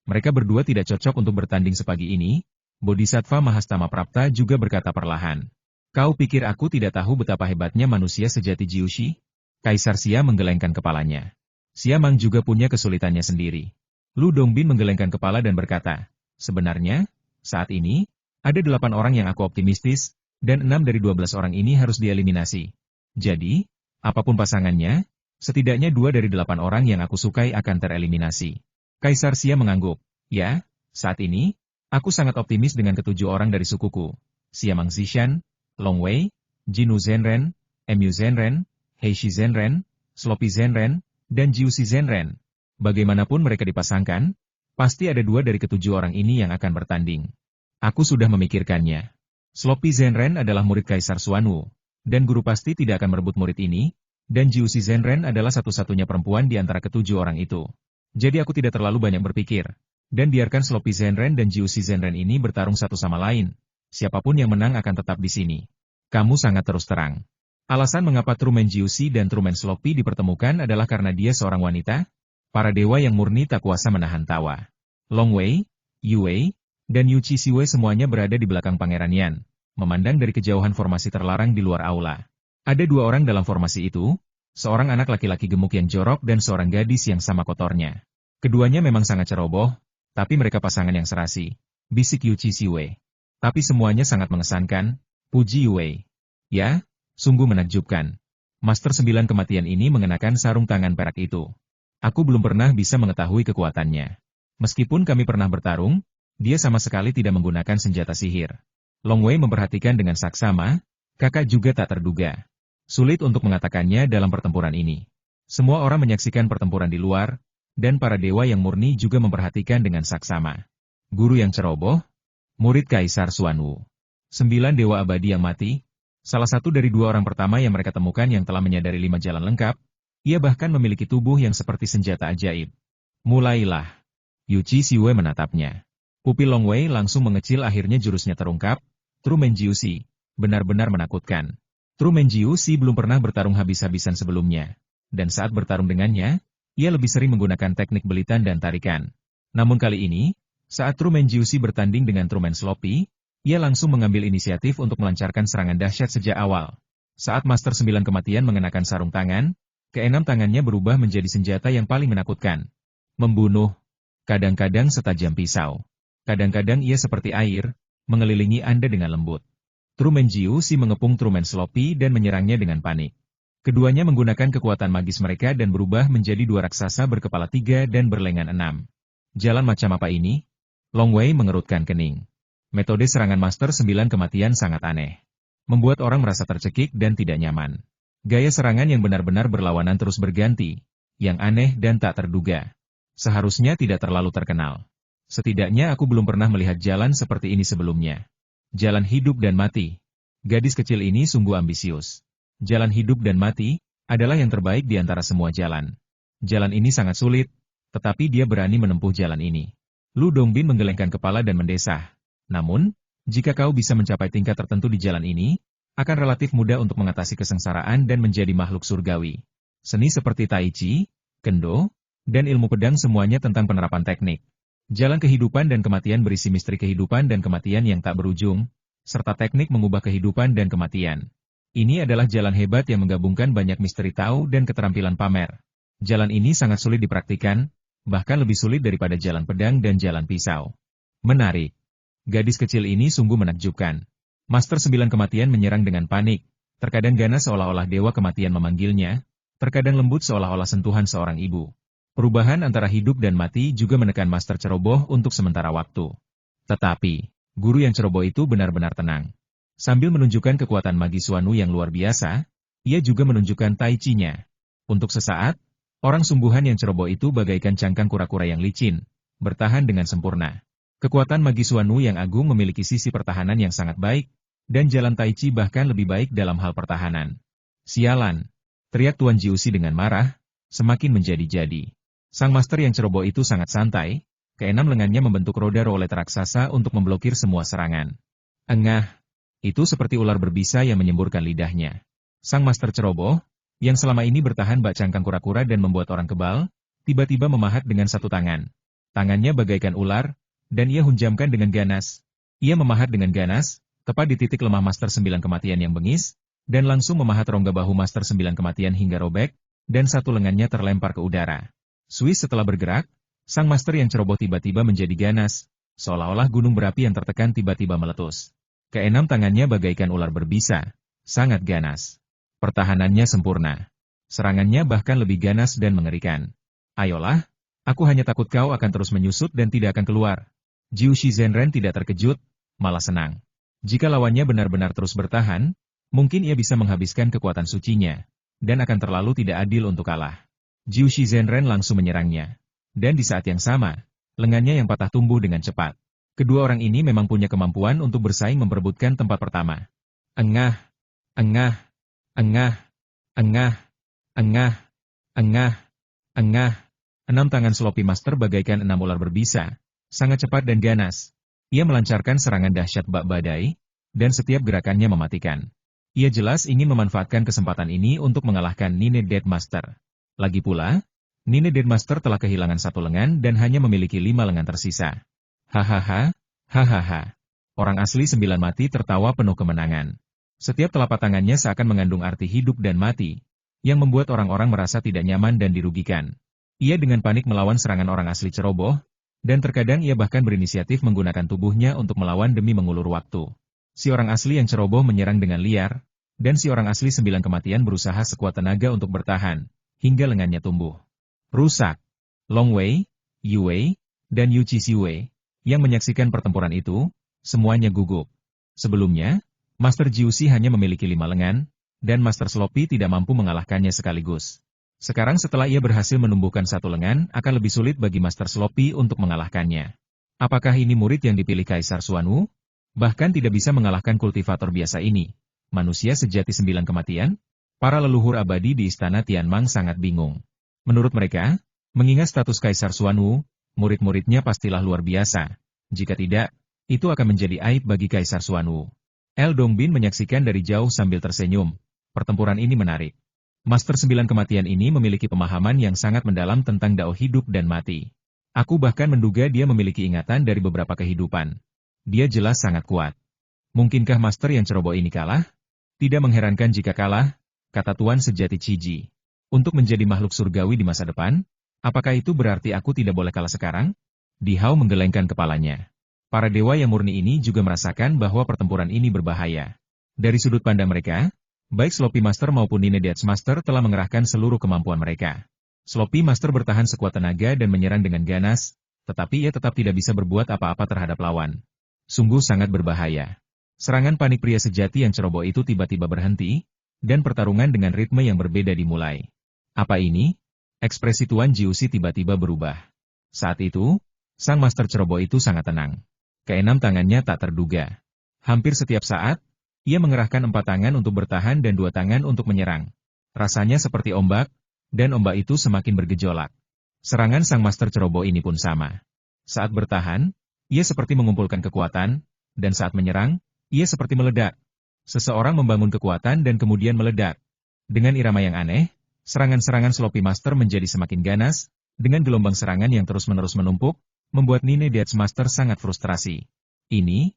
Mereka berdua tidak cocok untuk bertanding sepagi ini. Bodhisattva Mahastama Prapta juga berkata perlahan. Kau pikir aku tidak tahu betapa hebatnya manusia sejati Jiushi? Kaisar Xia menggelengkan kepalanya. Xiamang juga punya kesulitannya sendiri. Lu Dongbin menggelengkan kepala dan berkata, sebenarnya, saat ini, ada 8 orang yang aku optimistis, dan 6 dari 12 orang ini harus dieliminasi. Jadi, apapun pasangannya, setidaknya 2 dari 8 orang yang aku sukai akan tereliminasi. Kaisar Xia mengangguk. Ya, saat ini, aku sangat optimis dengan ke-7 orang dari sukuku. Xiamang Zishan, Long Wei, Jinu Zhenren, Mu Zhenren, Heishi Zhenren, Sloppy Zhenren, dan Jiusi Zhenren. Bagaimanapun mereka dipasangkan, pasti ada 2 dari ke-7 orang ini yang akan bertanding. Aku sudah memikirkannya. Sloppy Zhenren adalah murid Kaisar Xuanwu, dan guru pasti tidak akan merebut murid ini, Dan Jiu Zhenren adalah satu-satunya perempuan di antara ketujuh orang itu. Jadi aku tidak terlalu banyak berpikir. Dan biarkan Sloppy Zhenren dan Jiu Zhenren ini bertarung satu sama lain. Siapapun yang menang akan tetap di sini. Kamu sangat terus terang. Alasan mengapa Truman Jiusi dan Truman Sloppy dipertemukan adalah karena dia seorang wanita? Para dewa yang murni tak kuasa menahan tawa. Long Wei, Yu Wei, dan Yu Chi Siwei semuanya berada di belakang Pangeran Yan, memandang dari kejauhan formasi terlarang di luar aula. Ada dua orang dalam formasi itu, seorang anak laki-laki gemuk yang jorok dan seorang gadis yang sama kotornya. Keduanya memang sangat ceroboh, tapi mereka pasangan yang serasi, bisik Yu Chi Siwei. Tapi semuanya sangat mengesankan, puji Yu Wei. Ya, sungguh menakjubkan. Master 9 kematian ini mengenakan sarung tangan perak itu. Aku belum pernah bisa mengetahui kekuatannya. Meskipun kami pernah bertarung, dia sama sekali tidak menggunakan senjata sihir. Long Wei memperhatikan dengan saksama, kakak juga tak terduga. Sulit untuk mengatakannya dalam pertempuran ini. Semua orang menyaksikan pertempuran di luar, dan para dewa yang murni juga memperhatikan dengan saksama. Guru yang ceroboh, murid Kaisar Xuanwu. 9 dewa abadi yang mati, salah satu dari dua orang pertama yang mereka temukan yang telah menyadari 5 jalan lengkap, ia bahkan memiliki tubuh yang seperti senjata ajaib. Mulailah. Yu Chi Siwei menatapnya. Pupil Long Wei langsung mengecil akhirnya jurusnya terungkap, Truman Jiusi, benar-benar menakutkan. Truman Jiusi belum pernah bertarung habis-habisan sebelumnya, dan saat bertarung dengannya, ia lebih sering menggunakan teknik belitan dan tarikan. Namun kali ini, saat Truman Jiusi bertanding dengan Truman Sloppy, ia langsung mengambil inisiatif untuk melancarkan serangan dahsyat sejak awal. Saat Master 9 kematian mengenakan sarung tangan, keenam tangannya berubah menjadi senjata yang paling menakutkan. Membunuh. Kadang-kadang setajam pisau. Kadang-kadang ia seperti air, mengelilingi Anda dengan lembut. Truman Jiusi mengepung Truman Sloppy dan menyerangnya dengan panik. Keduanya menggunakan kekuatan magis mereka dan berubah menjadi dua raksasa berkepala 3 dan berlengan 6. Jalan macam apa ini? Long Wei mengerutkan kening. Metode serangan Master 9 kematian sangat aneh. Membuat orang merasa tercekik dan tidak nyaman. Gaya serangan yang benar-benar berlawanan terus berganti, yang aneh dan tak terduga. Seharusnya tidak terlalu terkenal. Setidaknya aku belum pernah melihat jalan seperti ini sebelumnya. Jalan hidup dan mati. Gadis kecil ini sungguh ambisius. Jalan hidup dan mati adalah yang terbaik di antara semua jalan. Jalan ini sangat sulit, tetapi dia berani menempuh jalan ini. Lu Dongbin menggelengkan kepala dan mendesah. Namun, jika kau bisa mencapai tingkat tertentu di jalan ini, akan relatif mudah untuk mengatasi kesengsaraan dan menjadi makhluk surgawi. Seni seperti Tai Chi, Kendo, dan ilmu pedang semuanya tentang penerapan teknik. Jalan kehidupan dan kematian berisi misteri kehidupan dan kematian yang tak berujung, serta teknik mengubah kehidupan dan kematian. Ini adalah jalan hebat yang menggabungkan banyak misteri tahu dan keterampilan pamer. Jalan ini sangat sulit dipraktikkan, bahkan lebih sulit daripada jalan pedang dan jalan pisau. Menarik. Gadis kecil ini sungguh menakjubkan. Master 9 kematian menyerang dengan panik, terkadang ganas seolah-olah dewa kematian memanggilnya, terkadang lembut seolah-olah sentuhan seorang ibu. Perubahan antara hidup dan mati juga menekan Master ceroboh untuk sementara waktu. Tetapi, guru yang ceroboh itu benar-benar tenang. Sambil menunjukkan kekuatan magis Xuanwu yang luar biasa, ia juga menunjukkan Tai Chi-nya. Untuk sesaat, orang sungguhan yang ceroboh itu bagaikan cangkang kura-kura yang licin, bertahan dengan sempurna. Kekuatan magis Xuanwu yang agung memiliki sisi pertahanan yang sangat baik, dan jalan Tai Chi bahkan lebih baik dalam hal pertahanan. Sialan! Teriak Tuan Jiusi dengan marah, semakin menjadi-jadi. Sang master yang ceroboh itu sangat santai, keenam lengannya membentuk roda rolet raksasa untuk memblokir semua serangan. Engah! Itu seperti ular berbisa yang menyemburkan lidahnya. Sang master ceroboh, yang selama ini bertahan bak cangkang kura-kura dan membuat orang kebal, tiba-tiba memahat dengan satu tangan. Tangannya bagaikan ular, dan ia hunjamkan dengan ganas. Ia memahat dengan ganas, tepat di titik lemah Master 9 kematian yang bengis, dan langsung memahat rongga bahu Master 9 kematian hingga robek, dan satu lengannya terlempar ke udara. Swiss setelah bergerak, sang master yang ceroboh tiba-tiba menjadi ganas, seolah-olah gunung berapi yang tertekan tiba-tiba meletus. Keenam tangannya bagaikan ular berbisa, sangat ganas. Pertahanannya sempurna. Serangannya bahkan lebih ganas dan mengerikan. Ayolah, aku hanya takut kau akan terus menyusut dan tidak akan keluar. Jiu Zhenren tidak terkejut, malah senang. Jika lawannya benar-benar terus bertahan, mungkin ia bisa menghabiskan kekuatan sucinya, dan akan terlalu tidak adil untuk kalah. Jiu Zhenren langsung menyerangnya. Dan di saat yang sama, lengannya yang patah tumbuh dengan cepat. Kedua orang ini memang punya kemampuan untuk bersaing memperebutkan tempat pertama. Engah, engah, engah, engah. Engah, engah, engah. 6 tangan Sloppy Master bagaikan 6 ular berbisa, sangat cepat dan ganas. Ia melancarkan serangan dahsyat bak badai, dan setiap gerakannya mematikan. Ia jelas ingin memanfaatkan kesempatan ini untuk mengalahkan Nine Deadmaster. Lagi pula, Nine Deadmaster telah kehilangan 1 lengan dan hanya memiliki 5 lengan tersisa. Hahaha, hahaha. Orang asli 9 mati tertawa penuh kemenangan. Setiap telapak tangannya seakan mengandung arti hidup dan mati, yang membuat orang-orang merasa tidak nyaman dan dirugikan. Ia dengan panik melawan serangan orang asli ceroboh, dan terkadang ia bahkan berinisiatif menggunakan tubuhnya untuk melawan demi mengulur waktu. Si orang asli yang ceroboh menyerang dengan liar, dan si orang asli 9 kematian berusaha sekuat tenaga untuk bertahan, hingga lengannya tumbuh rusak. Long Wei, Yu Wei, dan Yu Qixue, yang menyaksikan pertempuran itu, semuanya gugup. Sebelumnya, Master Jiuxi hanya memiliki 5 lengan, dan Master Sloppy tidak mampu mengalahkannya sekaligus. Sekarang setelah ia berhasil menumbuhkan 1 lengan, akan lebih sulit bagi Master Sloppy untuk mengalahkannya. Apakah ini murid yang dipilih Kaisar Xuanwu? Bahkan tidak bisa mengalahkan kultivator biasa ini. Manusia sejati 9 kematian? Para leluhur abadi di istana Tianmang sangat bingung. Menurut mereka, mengingat status Kaisar Xuanwu, murid-muridnya pastilah luar biasa. Jika tidak, itu akan menjadi aib bagi Kaisar Xuanwu. El Dongbin menyaksikan dari jauh sambil tersenyum. Pertempuran ini menarik. Master 9 kematian ini memiliki pemahaman yang sangat mendalam tentang dao hidup dan mati. Aku bahkan menduga dia memiliki ingatan dari beberapa kehidupan. Dia jelas sangat kuat. Mungkinkah Master yang ceroboh ini kalah? Tidak mengherankan jika kalah, kata Tuan sejati Ciji. Untuk menjadi makhluk surgawi di masa depan, apakah itu berarti aku tidak boleh kalah sekarang? Di Hao menggelengkan kepalanya. Para dewa yang murni ini juga merasakan bahwa pertempuran ini berbahaya. Dari sudut pandang mereka, baik Sloppy Master maupun Nine Deadmaster telah mengerahkan seluruh kemampuan mereka. Sloppy Master bertahan sekuat tenaga dan menyerang dengan ganas, tetapi ia tetap tidak bisa berbuat apa-apa terhadap lawan. Sungguh sangat berbahaya. Serangan panik pria sejati yang ceroboh itu tiba-tiba berhenti, dan pertarungan dengan ritme yang berbeda dimulai. Apa ini? Ekspresi Tuan Jiuxi tiba-tiba berubah. Saat itu, sang master ceroboh itu sangat tenang. Keenam tangannya tak terduga. Hampir setiap saat, ia mengerahkan 4 tangan untuk bertahan dan 2 tangan untuk menyerang. Rasanya seperti ombak, dan ombak itu semakin bergejolak. Serangan sang master ceroboh ini pun sama. Saat bertahan, ia seperti mengumpulkan kekuatan, dan saat menyerang, ia seperti meledak. Seseorang membangun kekuatan dan kemudian meledak. Dengan irama yang aneh, serangan-serangan Sloppy Master menjadi semakin ganas, dengan gelombang serangan yang terus-menerus menumpuk, membuat Nine Deadmaster sangat frustrasi. Ini,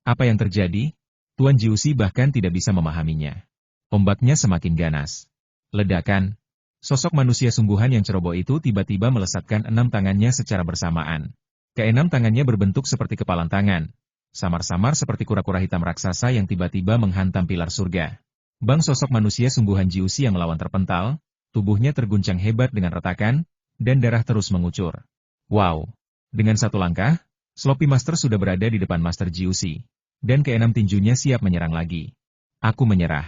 apa yang terjadi? Tuan Jiuxi bahkan tidak bisa memahaminya. Ombaknya semakin ganas. Ledakan. Sosok manusia sungguhan yang ceroboh itu tiba-tiba melesatkan 6 tangannya secara bersamaan. Keenam tangannya berbentuk seperti kepalan tangan. Samar-samar seperti kura-kura hitam raksasa yang tiba-tiba menghantam pilar surga. Bang sosok manusia sungguhan Jiuxi yang melawan terpental, tubuhnya terguncang hebat dengan retakan, dan darah terus mengucur. Wow! Dengan 1 langkah, Sloppy Master sudah berada di depan Master Jiuxi, dan keenam tinjunya siap menyerang lagi. Aku menyerah.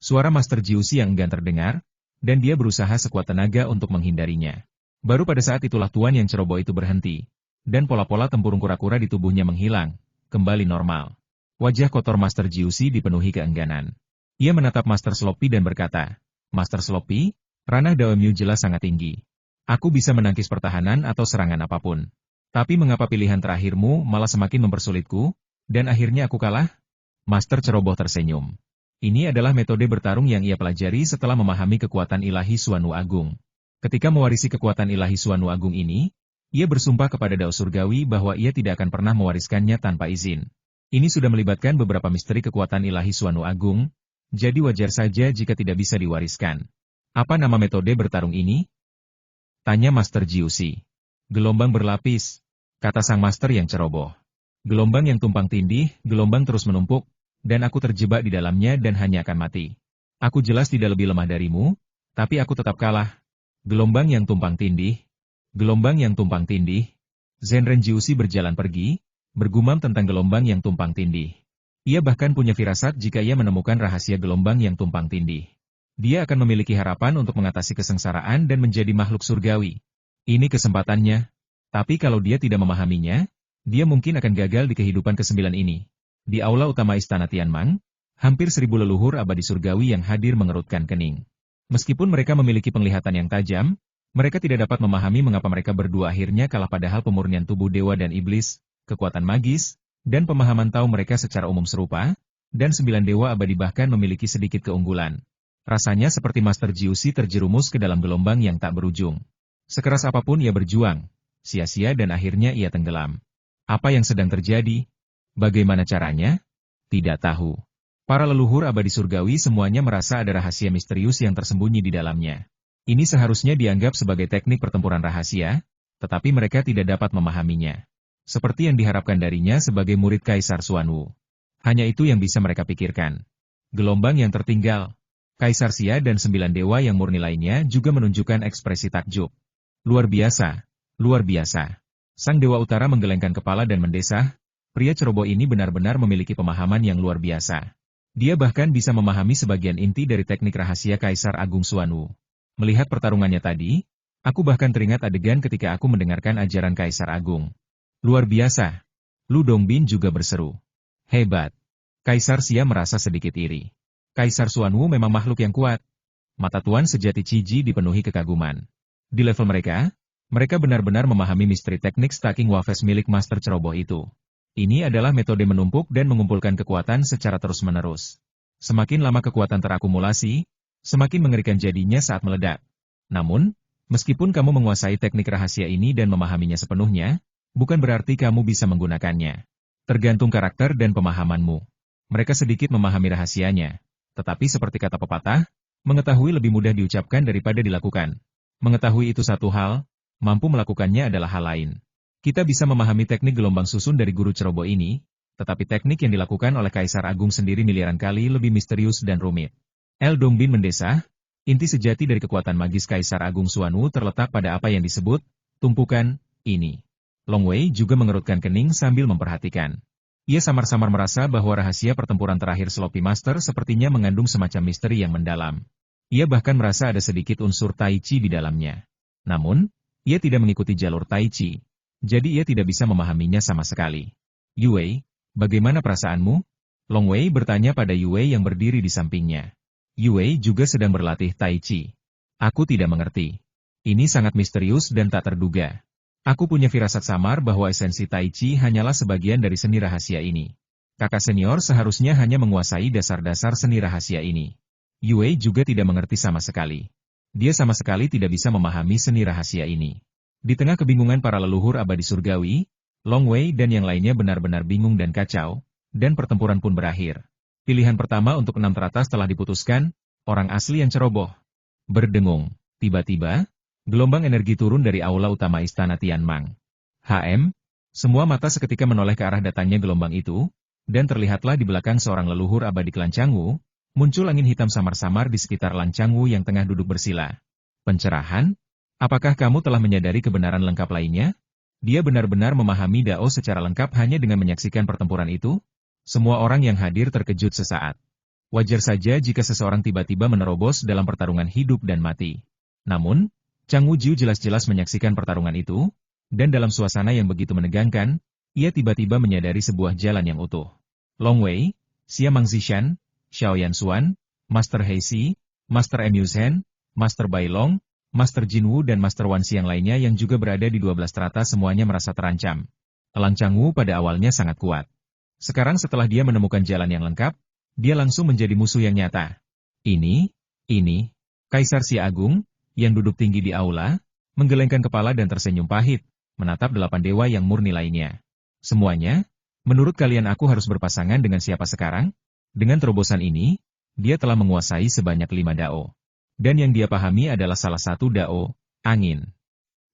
Suara Master Jiuxi yang enggan terdengar, dan dia berusaha sekuat tenaga untuk menghindarinya. Baru pada saat itulah Tuan yang ceroboh itu berhenti, dan pola-pola tempurung kura-kura di tubuhnya menghilang, kembali normal. Wajah kotor Master Jiuxi dipenuhi keengganan. Ia menatap Master Sloppy dan berkata, Master Sloppy, ranah Daoemyu jelas sangat tinggi. Aku bisa menangkis pertahanan atau serangan apapun. Tapi mengapa pilihan terakhirmu malah semakin mempersulitku, dan akhirnya aku kalah? Master ceroboh tersenyum. Ini adalah metode bertarung yang ia pelajari setelah memahami kekuatan ilahi Xuanwu Agung. Ketika mewarisi kekuatan ilahi Xuanwu Agung ini, ia bersumpah kepada Dao Surgawi bahwa ia tidak akan pernah mewariskannya tanpa izin. Ini sudah melibatkan beberapa misteri kekuatan ilahi Xuanwu Agung, jadi wajar saja jika tidak bisa diwariskan. Apa nama metode bertarung ini? Tanya Master Jiuxi. Gelombang berlapis, kata sang master yang ceroboh. Gelombang yang tumpang tindih, gelombang terus menumpuk, dan aku terjebak di dalamnya dan hanya akan mati. Aku jelas tidak lebih lemah darimu, tapi aku tetap kalah. Gelombang yang tumpang tindih. Gelombang yang tumpang tindih. Zenren Jiuxi berjalan pergi, bergumam tentang gelombang yang tumpang tindih. Ia bahkan punya firasat jika ia menemukan rahasia gelombang yang tumpang tindih. Dia akan memiliki harapan untuk mengatasi kesengsaraan dan menjadi makhluk surgawi. Ini kesempatannya. Tapi kalau dia tidak memahaminya, dia mungkin akan gagal di kehidupan ke-9 ini. Di aula utama Istana Tianmang, hampir 1000 leluhur abadi surgawi yang hadir mengerutkan kening. Meskipun mereka memiliki penglihatan yang tajam, mereka tidak dapat memahami mengapa mereka berdua akhirnya kalah padahal pemurnian tubuh dewa dan iblis, kekuatan magis, dan pemahaman tahu mereka secara umum serupa, dan 9 dewa abadi bahkan memiliki sedikit keunggulan. Rasanya seperti Master Jiusi terjerumus ke dalam gelombang yang tak berujung. Sekeras apapun ia berjuang, sia-sia dan akhirnya ia tenggelam. Apa yang sedang terjadi? Bagaimana caranya? Tidak tahu. Para leluhur abadi surgawi semuanya merasa ada rahasia misterius yang tersembunyi di dalamnya. Ini seharusnya dianggap sebagai teknik pertempuran rahasia, tetapi mereka tidak dapat memahaminya. Seperti yang diharapkan darinya sebagai murid Kaisar Xuanwu. Hanya itu yang bisa mereka pikirkan. Gelombang yang tertinggal. Kaisar Xia dan 9 dewa yang murni lainnya juga menunjukkan ekspresi takjub. Luar biasa, luar biasa. Sang Dewa Utara menggelengkan kepala dan mendesah, pria ceroboh ini benar-benar memiliki pemahaman yang luar biasa. Dia bahkan bisa memahami sebagian inti dari teknik rahasia Kaisar Agung Xuanwu. Melihat pertarungannya tadi, aku bahkan teringat adegan ketika aku mendengarkan ajaran Kaisar Agung. Luar biasa. Lu Dongbin juga berseru. Hebat. Kaisar Xia merasa sedikit iri. Kaisar Xuanwu memang makhluk yang kuat. Mata Tuan sejati Ciji dipenuhi kekaguman. Di level mereka benar-benar memahami misteri teknik stacking wafes milik Master Ceroboh itu. Ini adalah metode menumpuk dan mengumpulkan kekuatan secara terus-menerus. Semakin lama kekuatan terakumulasi, semakin mengerikan jadinya saat meledak. Namun, meskipun kamu menguasai teknik rahasia ini dan memahaminya sepenuhnya, bukan berarti kamu bisa menggunakannya. Tergantung karakter dan pemahamanmu. Mereka sedikit memahami rahasianya. Tetapi seperti kata pepatah, mengetahui lebih mudah diucapkan daripada dilakukan. Mengetahui itu satu hal, mampu melakukannya adalah hal lain. Kita bisa memahami teknik gelombang susun dari guru ceroboh ini, tetapi teknik yang dilakukan oleh Kaisar Agung sendiri miliaran kali lebih misterius dan rumit. El Dongbin mendesah, inti sejati dari kekuatan magis Kaisar Agung Xuanwu terletak pada apa yang disebut tumpukan ini. Long Wei juga mengerutkan kening sambil memperhatikan. Ia samar-samar merasa bahwa rahasia pertempuran terakhir Sloppy Master sepertinya mengandung semacam misteri yang mendalam. Ia bahkan merasa ada sedikit unsur Tai Chi di dalamnya. Namun, ia tidak mengikuti jalur Tai Chi. Jadi ia tidak bisa memahaminya sama sekali. Yue, bagaimana perasaanmu? Long Wei bertanya pada Yue yang berdiri di sampingnya. Yue juga sedang berlatih Tai Chi. Aku tidak mengerti. Ini sangat misterius dan tak terduga. Aku punya firasat samar bahwa esensi Tai Chi hanyalah sebagian dari seni rahasia ini. Kakak senior seharusnya hanya menguasai dasar-dasar seni rahasia ini. Yue juga tidak mengerti sama sekali. Dia sama sekali tidak bisa memahami seni rahasia ini. Di tengah kebingungan para leluhur abadi surgawi, Long Wei dan yang lainnya benar-benar bingung dan kacau, dan pertempuran pun berakhir. Pilihan pertama untuk 6 teratas telah diputuskan, orang asli yang ceroboh. Berdengung, tiba-tiba, gelombang energi turun dari aula utama Istana Tianmang. Semua mata seketika menoleh ke arah datangnya gelombang itu, dan terlihatlah di belakang seorang leluhur abadi klan Changwu, muncul angin hitam samar-samar di sekitar Lan Changwu yang tengah duduk bersila. Pencerahan? Apakah kamu telah menyadari kebenaran lengkap lainnya? Dia benar-benar memahami Dao secara lengkap hanya dengan menyaksikan pertempuran itu? Semua orang yang hadir terkejut sesaat. Wajar saja jika seseorang tiba-tiba menerobos dalam pertarungan hidup dan mati. Namun, Chang Wujiu jelas-jelas menyaksikan pertarungan itu, dan dalam suasana yang begitu menegangkan, ia tiba-tiba menyadari sebuah jalan yang utuh. Long Wei, Xia Mangzishan, Xiao Yanxuan, Master Heisi, Master Emuzhen, Master Bailong, Master Jinwu dan Master Wanxi yang lainnya yang juga berada di 12 strata semuanya merasa terancam. Lang Changwu pada awalnya sangat kuat. Sekarang setelah dia menemukan jalan yang lengkap, dia langsung menjadi musuh yang nyata. Ini, Kaisar Xia Agung, yang duduk tinggi di aula, menggelengkan kepala dan tersenyum pahit, menatap 8 dewa yang murni lainnya. Semuanya, menurut kalian aku harus berpasangan dengan siapa sekarang? Dengan terobosan ini, dia telah menguasai sebanyak 5 Dao. Dan yang dia pahami adalah salah satu Dao, angin.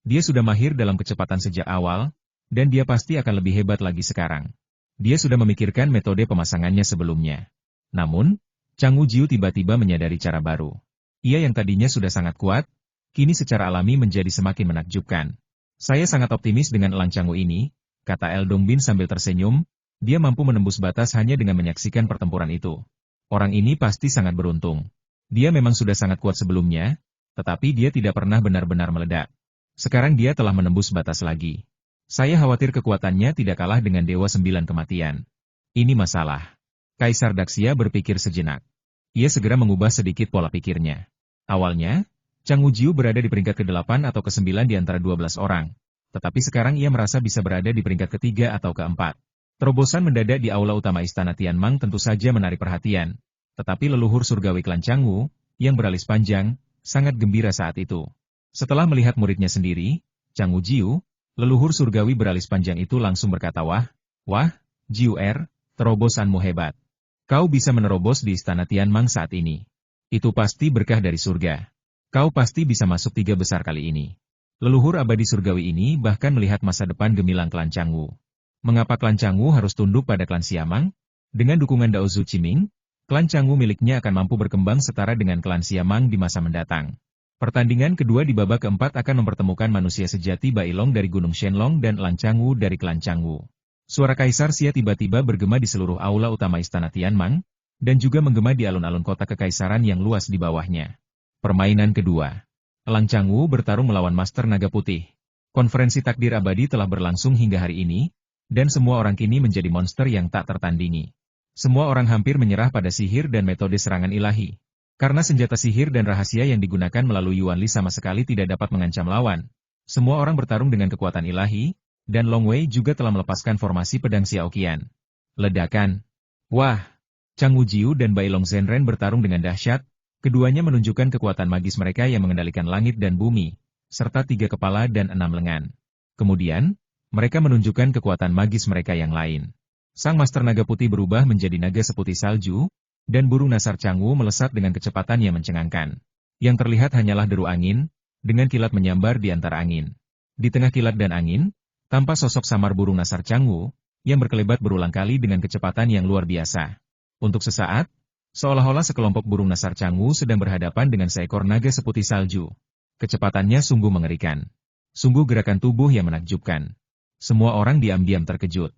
Dia sudah mahir dalam kecepatan sejak awal, dan dia pasti akan lebih hebat lagi sekarang. Dia sudah memikirkan metode pemasangannya sebelumnya. Namun, Chang Wujiu tiba-tiba menyadari cara baru. Ia yang tadinya sudah sangat kuat, kini secara alami menjadi semakin menakjubkan. Saya sangat optimis dengan Lang Changwu ini, kata El Dongbin sambil tersenyum, dia mampu menembus batas hanya dengan menyaksikan pertempuran itu. Orang ini pasti sangat beruntung. Dia memang sudah sangat kuat sebelumnya, tetapi dia tidak pernah benar-benar meledak. Sekarang dia telah menembus batas lagi. Saya khawatir kekuatannya tidak kalah dengan Dewa 9 Kematian. Ini masalah. Kaisar Daxia berpikir sejenak. Ia segera mengubah sedikit pola pikirnya. Awalnya, Chang Wujiu berada di peringkat ke-8 atau ke-9 di antara 12 orang. Tetapi sekarang ia merasa bisa berada di peringkat ketiga atau keempat. Terobosan mendadak di aula utama Istana Tianmang tentu saja menarik perhatian. Tetapi leluhur surgawi klan Changwu, yang beralis panjang, sangat gembira saat itu. Setelah melihat muridnya sendiri, Chang Wujiu, leluhur surgawi beralis panjang itu langsung berkata, Wah, Jiu terobosanmu hebat. Kau bisa menerobos di Istana Tianmang saat ini. Itu pasti berkah dari surga. Kau pasti bisa masuk 3 besar kali ini. Leluhur abadi surgawi ini bahkan melihat masa depan gemilang klan Changwu. Mengapa klan Changwu harus tunduk pada klan Siamang? Dengan dukungan Dao Zhu Qiming, klan Changwu miliknya akan mampu berkembang setara dengan klan Siamang di masa mendatang. Pertandingan kedua di babak keempat akan mempertemukan manusia sejati Bailong dari Gunung Shenlong dan Lan Changwu dari klan Changwu. Suara Kaisar Xia tiba-tiba bergema di seluruh aula utama Istana Tianmang, dan juga menggema di alun-alun kota kekaisaran yang luas di bawahnya. Permainan kedua. Lan Changwu bertarung melawan Master Naga Putih. Konferensi takdir abadi telah berlangsung hingga hari ini, dan semua orang kini menjadi monster yang tak tertandingi. Semua orang hampir menyerah pada sihir dan metode serangan ilahi. Karena senjata sihir dan rahasia yang digunakan melalui Yuan Li sama sekali tidak dapat mengancam lawan. Semua orang bertarung dengan kekuatan ilahi, dan Long Wei juga telah melepaskan formasi pedang Xiaoqian. Ledakan. Wah! Chang Wujiu dan Bailong Zhenren bertarung dengan dahsyat, keduanya menunjukkan kekuatan magis mereka yang mengendalikan langit dan bumi, serta 3 kepala dan 6 lengan. Kemudian, mereka menunjukkan kekuatan magis mereka yang lain. Sang Master Naga Putih berubah menjadi naga seputih salju, dan burung nasar Changwu melesat dengan kecepatan yang mencengangkan. Yang terlihat hanyalah deru angin, dengan kilat menyambar di antara angin. Di tengah kilat dan angin, tampak sosok samar burung nasar Changwu, yang berkelebat berulang kali dengan kecepatan yang luar biasa. Untuk sesaat, seolah-olah sekelompok burung nasar Changwu sedang berhadapan dengan seekor naga seputih salju. Kecepatannya sungguh mengerikan. Sungguh gerakan tubuh yang menakjubkan. Semua orang diam-diam terkejut.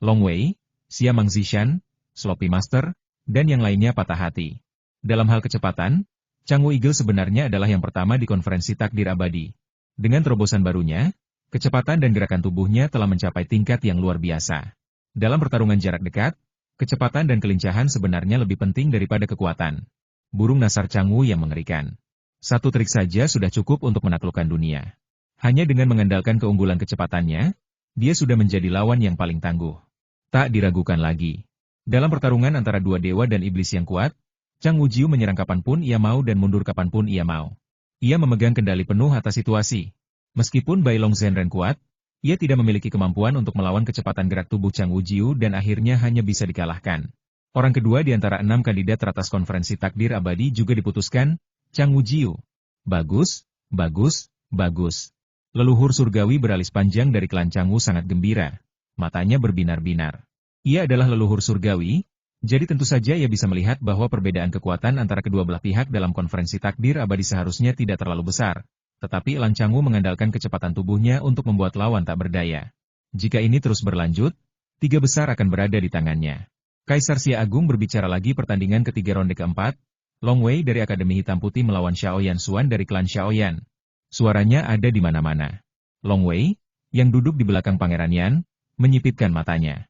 Long Wei, Siamang Zishan, Sloppy Master, dan yang lainnya patah hati. Dalam hal kecepatan, Changwu Eagle sebenarnya adalah yang pertama di konferensi takdir abadi. Dengan terobosan barunya, kecepatan dan gerakan tubuhnya telah mencapai tingkat yang luar biasa. Dalam pertarungan jarak dekat, kecepatan dan kelincahan sebenarnya lebih penting daripada kekuatan. Burung nasar Changwu yang mengerikan. Satu trik saja sudah cukup untuk menaklukkan dunia. Hanya dengan mengandalkan keunggulan kecepatannya, dia sudah menjadi lawan yang paling tangguh. Tak diragukan lagi. Dalam pertarungan antara dua dewa dan iblis yang kuat, Chang Wujiu menyerang kapanpun ia mau dan mundur kapanpun ia mau. Ia memegang kendali penuh atas situasi. Meskipun Bailong Zhenren kuat, ia tidak memiliki kemampuan untuk melawan kecepatan gerak tubuh Chang Wujiu dan akhirnya hanya bisa dikalahkan. Orang kedua di antara 6 kandidat teratas konferensi takdir abadi juga diputuskan, Chang Wujiu. Bagus, bagus, bagus. Leluhur surgawi beralis panjang dari klan Changwu sangat gembira. Matanya berbinar-binar. Ia adalah leluhur surgawi, jadi tentu saja ia bisa melihat bahwa perbedaan kekuatan antara kedua belah pihak dalam konferensi takdir abadi seharusnya tidak terlalu besar. Tetapi Lan Changwu mengandalkan kecepatan tubuhnya untuk membuat lawan tak berdaya. Jika ini terus berlanjut, 3 besar akan berada di tangannya. Kaisar Xia Agung berbicara lagi pertandingan ketiga ronde keempat, Long Wei dari Akademi Hitam Putih melawan Xiaoyan Xuan dari klan Xiaoyan. Suaranya ada di mana-mana. Long Wei, yang duduk di belakang Pangeran Yan, menyipitkan matanya.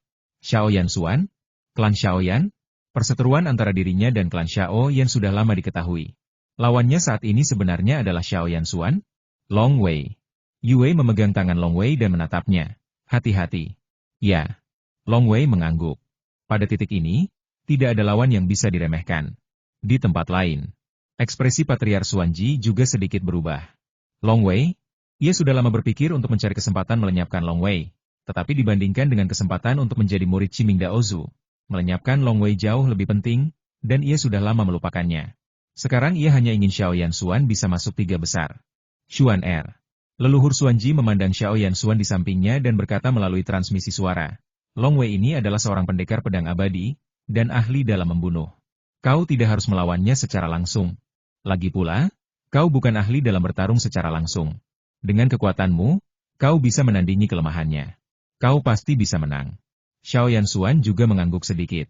Xiaoyan Xuan? Klan Xiaoyan? Perseteruan antara dirinya dan klan Xiaoyan sudah lama diketahui. Lawannya saat ini sebenarnya adalah Xiaoyan Xuan? Long Wei. Yue memegang tangan Long Wei dan menatapnya. Hati-hati. Ya. Long Wei mengangguk. Pada titik ini, tidak ada lawan yang bisa diremehkan. Di tempat lain, ekspresi Patriar Xuanji juga sedikit berubah. Long Wei, ia sudah lama berpikir untuk mencari kesempatan melenyapkan Long Wei, tetapi dibandingkan dengan kesempatan untuk menjadi murid Qiming Daozu, melenyapkan Long Wei jauh lebih penting, dan ia sudah lama melupakannya. Sekarang ia hanya ingin Xiaoyan Xuan bisa masuk 3 besar. Xuan Leluhur Xuanji memandang Xiaoyan Xuan di sampingnya dan berkata melalui transmisi suara. Long Wei ini adalah seorang pendekar pedang abadi, dan ahli dalam membunuh. Kau tidak harus melawannya secara langsung. Lagi pula, kau bukan ahli dalam bertarung secara langsung. Dengan kekuatanmu, kau bisa menandingi kelemahannya. Kau pasti bisa menang. Xiaoyan Xuan juga mengangguk sedikit.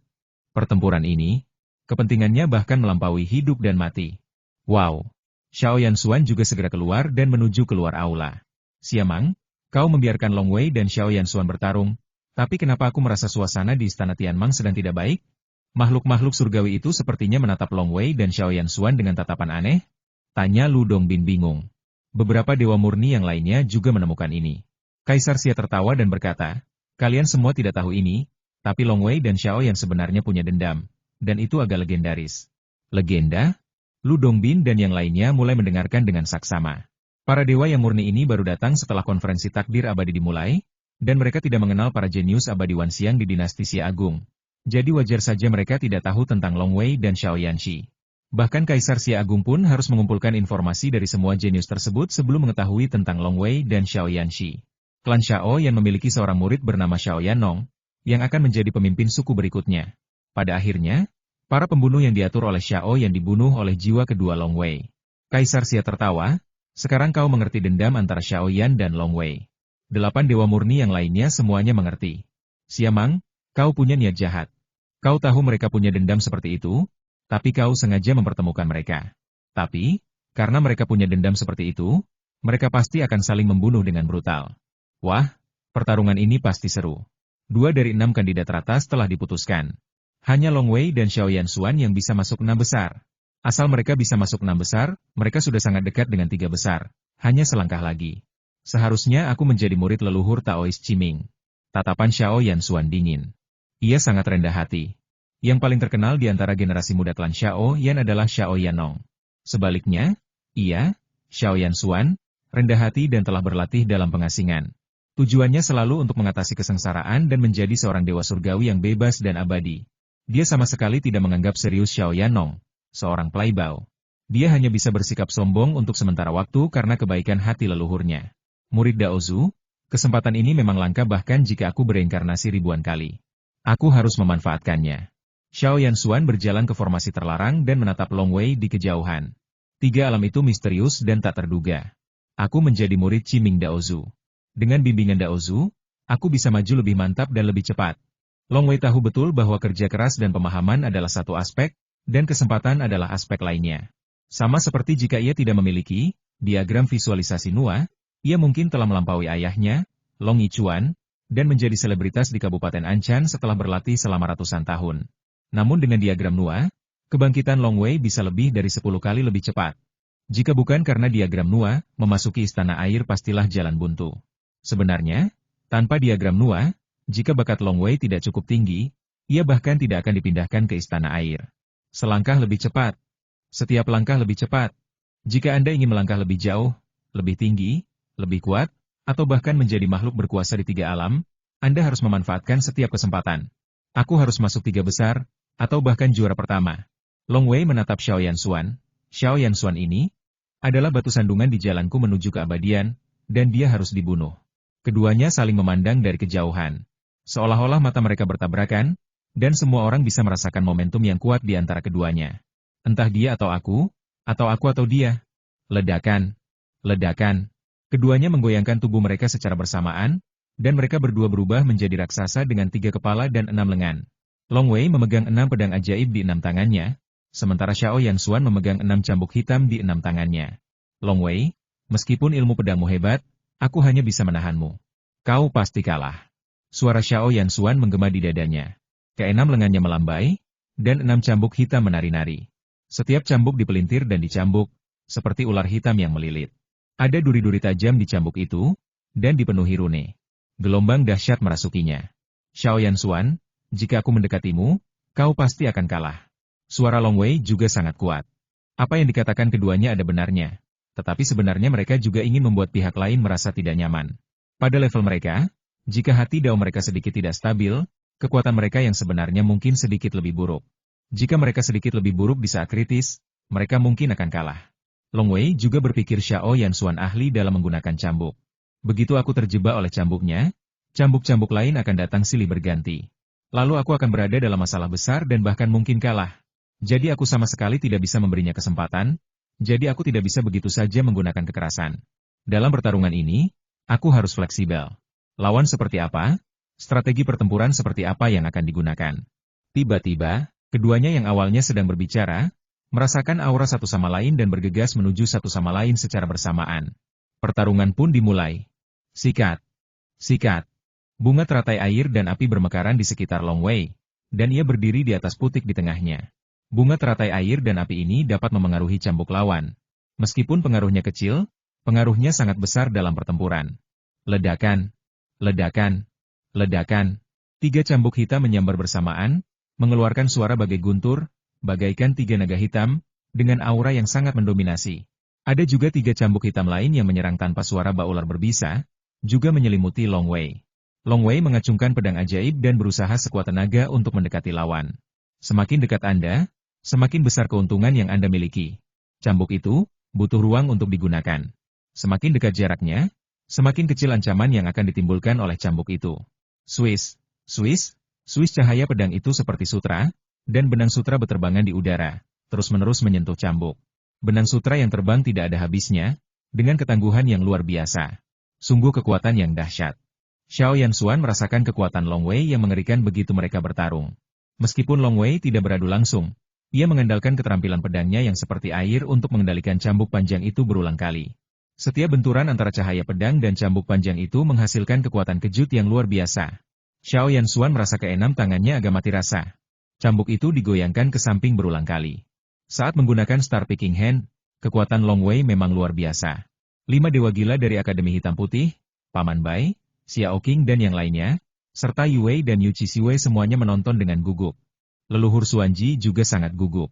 Pertempuran ini, kepentingannya bahkan melampaui hidup dan mati. Wow! Xiaoyan Xuan juga segera keluar dan menuju keluar aula. Siamang, kau membiarkan Long Wei dan Xiaoyan Xuan bertarung, tapi kenapa aku merasa suasana di Istana Tianmang sedang tidak baik? Makhluk-makhluk surgawi itu sepertinya menatap Long Wei dan Xiaoyan Xuan dengan tatapan aneh. Tanya Lu Dongbin bingung. Beberapa dewa murni yang lainnya juga menemukan ini. Kaisar Xia tertawa dan berkata, kalian semua tidak tahu ini, tapi Long Wei dan Xiao yang sebenarnya punya dendam, dan itu agak legendaris. Legenda? Lu Dongbin dan yang lainnya mulai mendengarkan dengan saksama. Para dewa yang murni ini baru datang setelah konferensi takdir abadi dimulai, dan mereka tidak mengenal para jenius abadi Wan Xiang di dinasti Xia Agung. Jadi wajar saja mereka tidak tahu tentang Long Wei dan Xiao Yanxi. Bahkan Kaisar Xia Agung pun harus mengumpulkan informasi dari semua jenius tersebut sebelum mengetahui tentang Long Wei dan Xiao Yanxi. Klan Xiao Yan memiliki seorang murid bernama Xiao Yanong, yang akan menjadi pemimpin suku berikutnya. Pada akhirnya, para pembunuh yang diatur oleh Xiao Yan dibunuh oleh jiwa kedua Long Wei. Kaisar Xia tertawa, sekarang kau mengerti dendam antara Xiao Yan dan Long Wei. 8 dewa murni yang lainnya semuanya mengerti. Siamang, kau punya niat jahat. Kau tahu mereka punya dendam seperti itu, tapi kau sengaja mempertemukan mereka. Tapi, karena mereka punya dendam seperti itu, mereka pasti akan saling membunuh dengan brutal. Wah, pertarungan ini pasti seru. 2 dari 6 kandidat teratas telah diputuskan. Hanya Long Wei dan Xiao Yanxuan yang bisa masuk 6 besar. Asal mereka bisa masuk 6 besar, mereka sudah sangat dekat dengan 3 besar. Hanya selangkah lagi. Seharusnya aku menjadi murid leluhur Taois Qiming. Tatapan Xiao Yanxuan dingin. Ia sangat rendah hati. Yang paling terkenal di antara generasi muda klan Xiao Yan adalah Xiao Yanong. Sebaliknya, ia, Xiao Yanxuan, rendah hati dan telah berlatih dalam pengasingan. Tujuannya selalu untuk mengatasi kesengsaraan dan menjadi seorang dewa surgawi yang bebas dan abadi. Dia sama sekali tidak menganggap serius Xiao Yanong, seorang pelaibau. Dia hanya bisa bersikap sombong untuk sementara waktu karena kebaikan hati leluhurnya. Murid Daozu, kesempatan ini memang langka bahkan jika aku bereinkarnasi ribuan kali. Aku harus memanfaatkannya. Xiao Yanxuan berjalan ke formasi terlarang dan menatap Long Wei di kejauhan. 3 alam itu misterius dan tak terduga. Aku menjadi murid Qiming Daozu. Dengan bimbingan Daozu, aku bisa maju lebih mantap dan lebih cepat. Long Wei tahu betul bahwa kerja keras dan pemahaman adalah satu aspek, dan kesempatan adalah aspek lainnya. Sama seperti jika ia tidak memiliki diagram visualisasi Nua, ia mungkin telah melampaui ayahnya, Long Yichuan, dan menjadi selebritas di Kabupaten Anchan setelah berlatih selama ratusan tahun. Namun dengan diagram Nua, kebangkitan Long Wei bisa lebih dari 10 kali lebih cepat. Jika bukan karena diagram Nua, memasuki istana air pastilah jalan buntu. Sebenarnya, tanpa diagram Nua, jika bakat Long Wei tidak cukup tinggi, ia bahkan tidak akan dipindahkan ke istana air. Selangkah lebih cepat. Setiap langkah lebih cepat. Jika Anda ingin melangkah lebih jauh, lebih tinggi, lebih kuat, atau bahkan menjadi makhluk berkuasa di 3 alam, Anda harus memanfaatkan setiap kesempatan. Aku harus masuk 3 besar, atau bahkan juara pertama. Long Wei menatap Xiao Yanxuan. Xiao Yanxuan ini adalah batu sandungan di jalanku menuju keabadian, dan dia harus dibunuh. Keduanya saling memandang dari kejauhan. Seolah-olah mata mereka bertabrakan, dan semua orang bisa merasakan momentum yang kuat di antara keduanya. Entah dia atau aku atau dia. Ledakan. Ledakan. Keduanya menggoyangkan tubuh mereka secara bersamaan, dan mereka berdua berubah menjadi raksasa dengan 3 kepala dan 6 lengan. Long Wei memegang 6 pedang ajaib di 6 tangannya, sementara Xiao Yanxuan memegang 6 cambuk hitam di 6 tangannya. Long Wei, meskipun ilmu pedangmu hebat, aku hanya bisa menahanmu. Kau pasti kalah. Suara Xiao Yanxuan menggema di dadanya. Ke-6 lengannya melambai, dan 6 cambuk hitam menari-nari. Setiap cambuk dipelintir dan dicambuk, seperti ular hitam yang melilit. Ada duri-duri tajam di cambuk itu, dan dipenuhi rune. Gelombang dahsyat merasukinya. Xiao Yanxuan, jika aku mendekatimu, kau pasti akan kalah. Suara Long Wei juga sangat kuat. Apa yang dikatakan keduanya ada benarnya. Tetapi sebenarnya mereka juga ingin membuat pihak lain merasa tidak nyaman. Pada level mereka, jika hati dao mereka sedikit tidak stabil, kekuatan mereka yang sebenarnya mungkin sedikit lebih buruk. Jika mereka sedikit lebih buruk di saat kritis, mereka mungkin akan kalah. Long Wei juga berpikir Xiao Yanxuan ahli dalam menggunakan cambuk. Begitu aku terjebak oleh cambuknya, cambuk-cambuk lain akan datang silih berganti. Lalu aku akan berada dalam masalah besar dan bahkan mungkin kalah. Jadi aku sama sekali tidak bisa memberinya kesempatan, jadi aku tidak bisa begitu saja menggunakan kekerasan. Dalam pertarungan ini, aku harus fleksibel. Lawan seperti apa? Strategi pertempuran seperti apa yang akan digunakan? Tiba-tiba, keduanya yang awalnya sedang berbicara, merasakan aura satu sama lain dan bergegas menuju satu sama lain secara bersamaan. Pertarungan pun dimulai. Sikat. Sikat. Bunga teratai air dan api bermekaran di sekitar Long Wei, dan ia berdiri di atas putik di tengahnya. Bunga teratai air dan api ini dapat memengaruhi cambuk lawan. Meskipun pengaruhnya kecil, pengaruhnya sangat besar dalam pertempuran. Ledakan, ledakan, ledakan. 3 cambuk hitam menyambar bersamaan, mengeluarkan suara bagai guntur, bagaikan 3 naga hitam, dengan aura yang sangat mendominasi. Ada juga 3 cambuk hitam lain yang menyerang tanpa suara bak ular berbisa, juga menyelimuti Long Wei. Long Wei mengacungkan pedang ajaib dan berusaha sekuat tenaga untuk mendekati lawan. Semakin dekat Anda, semakin besar keuntungan yang Anda miliki. Cambuk itu butuh ruang untuk digunakan. Semakin dekat jaraknya, semakin kecil ancaman yang akan ditimbulkan oleh cambuk itu. Swiss, Swiss, Swiss cahaya pedang itu seperti sutra, dan benang sutra berterbangan di udara, terus-menerus menyentuh cambuk. Benang sutra yang terbang tidak ada habisnya, dengan ketangguhan yang luar biasa. Sungguh kekuatan yang dahsyat. Xiao Yanshuan merasakan kekuatan Long Wei yang mengerikan begitu mereka bertarung. Meskipun Long Wei tidak beradu langsung, ia mengandalkan keterampilan pedangnya yang seperti air untuk mengendalikan cambuk panjang itu berulang kali. Setiap benturan antara cahaya pedang dan cambuk panjang itu menghasilkan kekuatan kejut yang luar biasa. Xiao Yanshuan merasa keenam tangannya agak mati rasa. Cambuk itu digoyangkan ke samping berulang kali. Saat menggunakan Star Picking Hand, kekuatan Long Wei memang luar biasa. 5 dewa gila dari Akademi Hitam Putih, Paman Bai, Xiao Qing dan yang lainnya, serta Yu Wei dan Yu Qixue semuanya menonton dengan gugup. Leluhur Xuanji juga sangat gugup.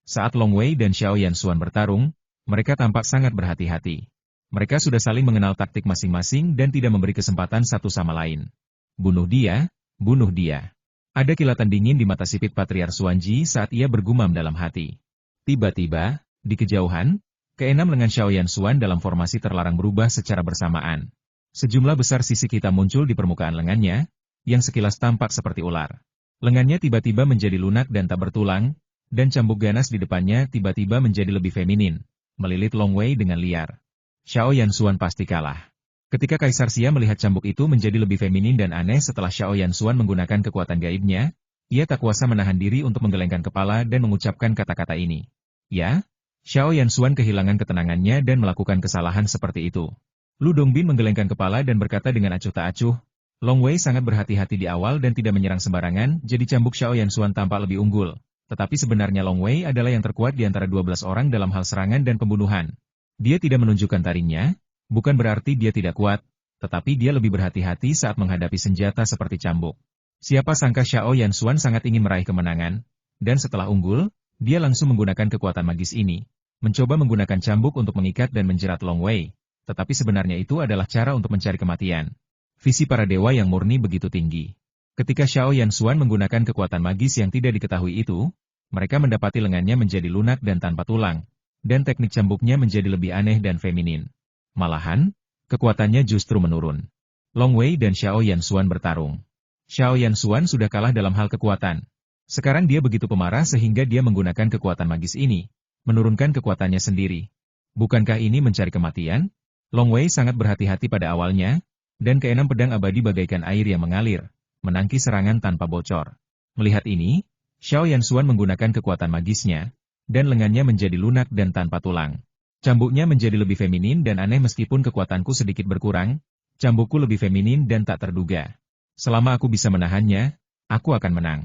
Saat Long Wei dan Xiao Yanshuan bertarung, mereka tampak sangat berhati-hati. Mereka sudah saling mengenal taktik masing-masing dan tidak memberi kesempatan satu sama lain. Bunuh dia, bunuh dia. Ada kilatan dingin di mata sipit Patriark Xuanji saat ia bergumam dalam hati. Tiba-tiba, di kejauhan, keenam lengan Xiao Yanshuan dalam formasi terlarang berubah secara bersamaan. Sejumlah besar sisik hitam muncul di permukaan lengannya, yang sekilas tampak seperti ular. Lengannya tiba-tiba menjadi lunak dan tak bertulang, dan cambuk ganas di depannya tiba-tiba menjadi lebih feminin, melilit Long Wei dengan liar. Xiao Yanshuan pasti kalah. Ketika Kaisar Xia melihat cambuk itu menjadi lebih feminin dan aneh setelah Xiao Yanshuan menggunakan kekuatan gaibnya, ia tak kuasa menahan diri untuk menggelengkan kepala dan mengucapkan kata-kata ini. Ya? Xiao Yanshuan kehilangan ketenangannya dan melakukan kesalahan seperti itu. Lu Dongbin menggelengkan kepala dan berkata dengan acuh tak acuh, Long Wei sangat berhati-hati di awal dan tidak menyerang sembarangan, jadi cambuk Xiao Yanshuan tampak lebih unggul. Tetapi sebenarnya Long Wei adalah yang terkuat di antara 12 orang dalam hal serangan dan pembunuhan. Dia tidak menunjukkan taringnya, bukan berarti dia tidak kuat, tetapi dia lebih berhati-hati saat menghadapi senjata seperti cambuk. Siapa sangka Xiao Yanshuan sangat ingin meraih kemenangan, dan setelah unggul, dia langsung menggunakan kekuatan magis ini, mencoba menggunakan cambuk untuk mengikat dan menjerat Long Wei, tetapi sebenarnya itu adalah cara untuk mencari kematian. Visi para dewa yang murni begitu tinggi. Ketika Xiao Yanshuan menggunakan kekuatan magis yang tidak diketahui itu, mereka mendapati lengannya menjadi lunak dan tanpa tulang, dan teknik cambuknya menjadi lebih aneh dan feminin. Malahan, kekuatannya justru menurun. Long Wei dan Xiao Yanshuan bertarung. Xiao Yanshuan sudah kalah dalam hal kekuatan. Sekarang dia begitu pemarah sehingga dia menggunakan kekuatan magis ini, menurunkan kekuatannya sendiri. Bukankah ini mencari kematian? Long Wei sangat berhati-hati pada awalnya, dan keenam pedang abadi bagaikan air yang mengalir, menangkis serangan tanpa bocor. Melihat ini, Xiao Yanshuan menggunakan kekuatan magisnya, dan lengannya menjadi lunak dan tanpa tulang. Cambuknya menjadi lebih feminin dan aneh meskipun kekuatanku sedikit berkurang, cambukku lebih feminin dan tak terduga. Selama aku bisa menahannya, aku akan menang.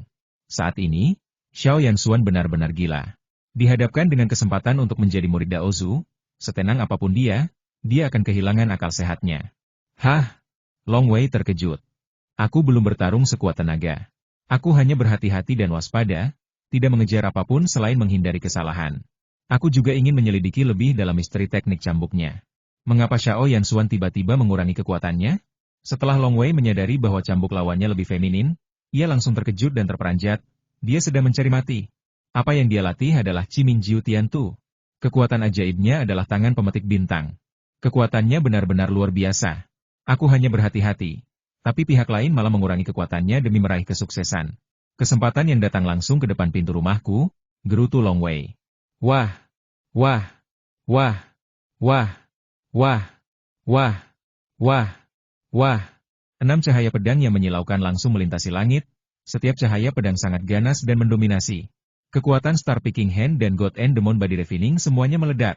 Saat ini, Xiao Yanshuan benar-benar gila. Dihadapkan dengan kesempatan untuk menjadi murid Daozu, setenang apapun dia akan kehilangan akal sehatnya. Hah? Long Wei terkejut. Aku belum bertarung sekuat tenaga. Aku hanya berhati-hati dan waspada, tidak mengejar apapun selain menghindari kesalahan. Aku juga ingin menyelidiki lebih dalam misteri teknik cambuknya. Mengapa Xiao Yanshuan tiba-tiba mengurangi kekuatannya? Setelah Long Wei menyadari bahwa cambuk lawannya lebih feminin, ia langsung terkejut dan terperanjat. Dia sedang mencari mati. Apa yang dia latih adalah Chiminjiu Tiantu. Kekuatan ajaibnya adalah tangan pemetik bintang. Kekuatannya benar-benar luar biasa. Aku hanya berhati-hati. Tapi pihak lain malah mengurangi kekuatannya demi meraih kesuksesan. Kesempatan yang datang langsung ke depan pintu rumahku, gerutu Long Wei. Wah, wah, wah, wah, wah, wah, wah, wah. 6 cahaya pedang yang menyilaukan langsung melintasi langit, setiap cahaya pedang sangat ganas dan mendominasi. Kekuatan Star Picking Hand dan God and Demon Body Refining semuanya meledak.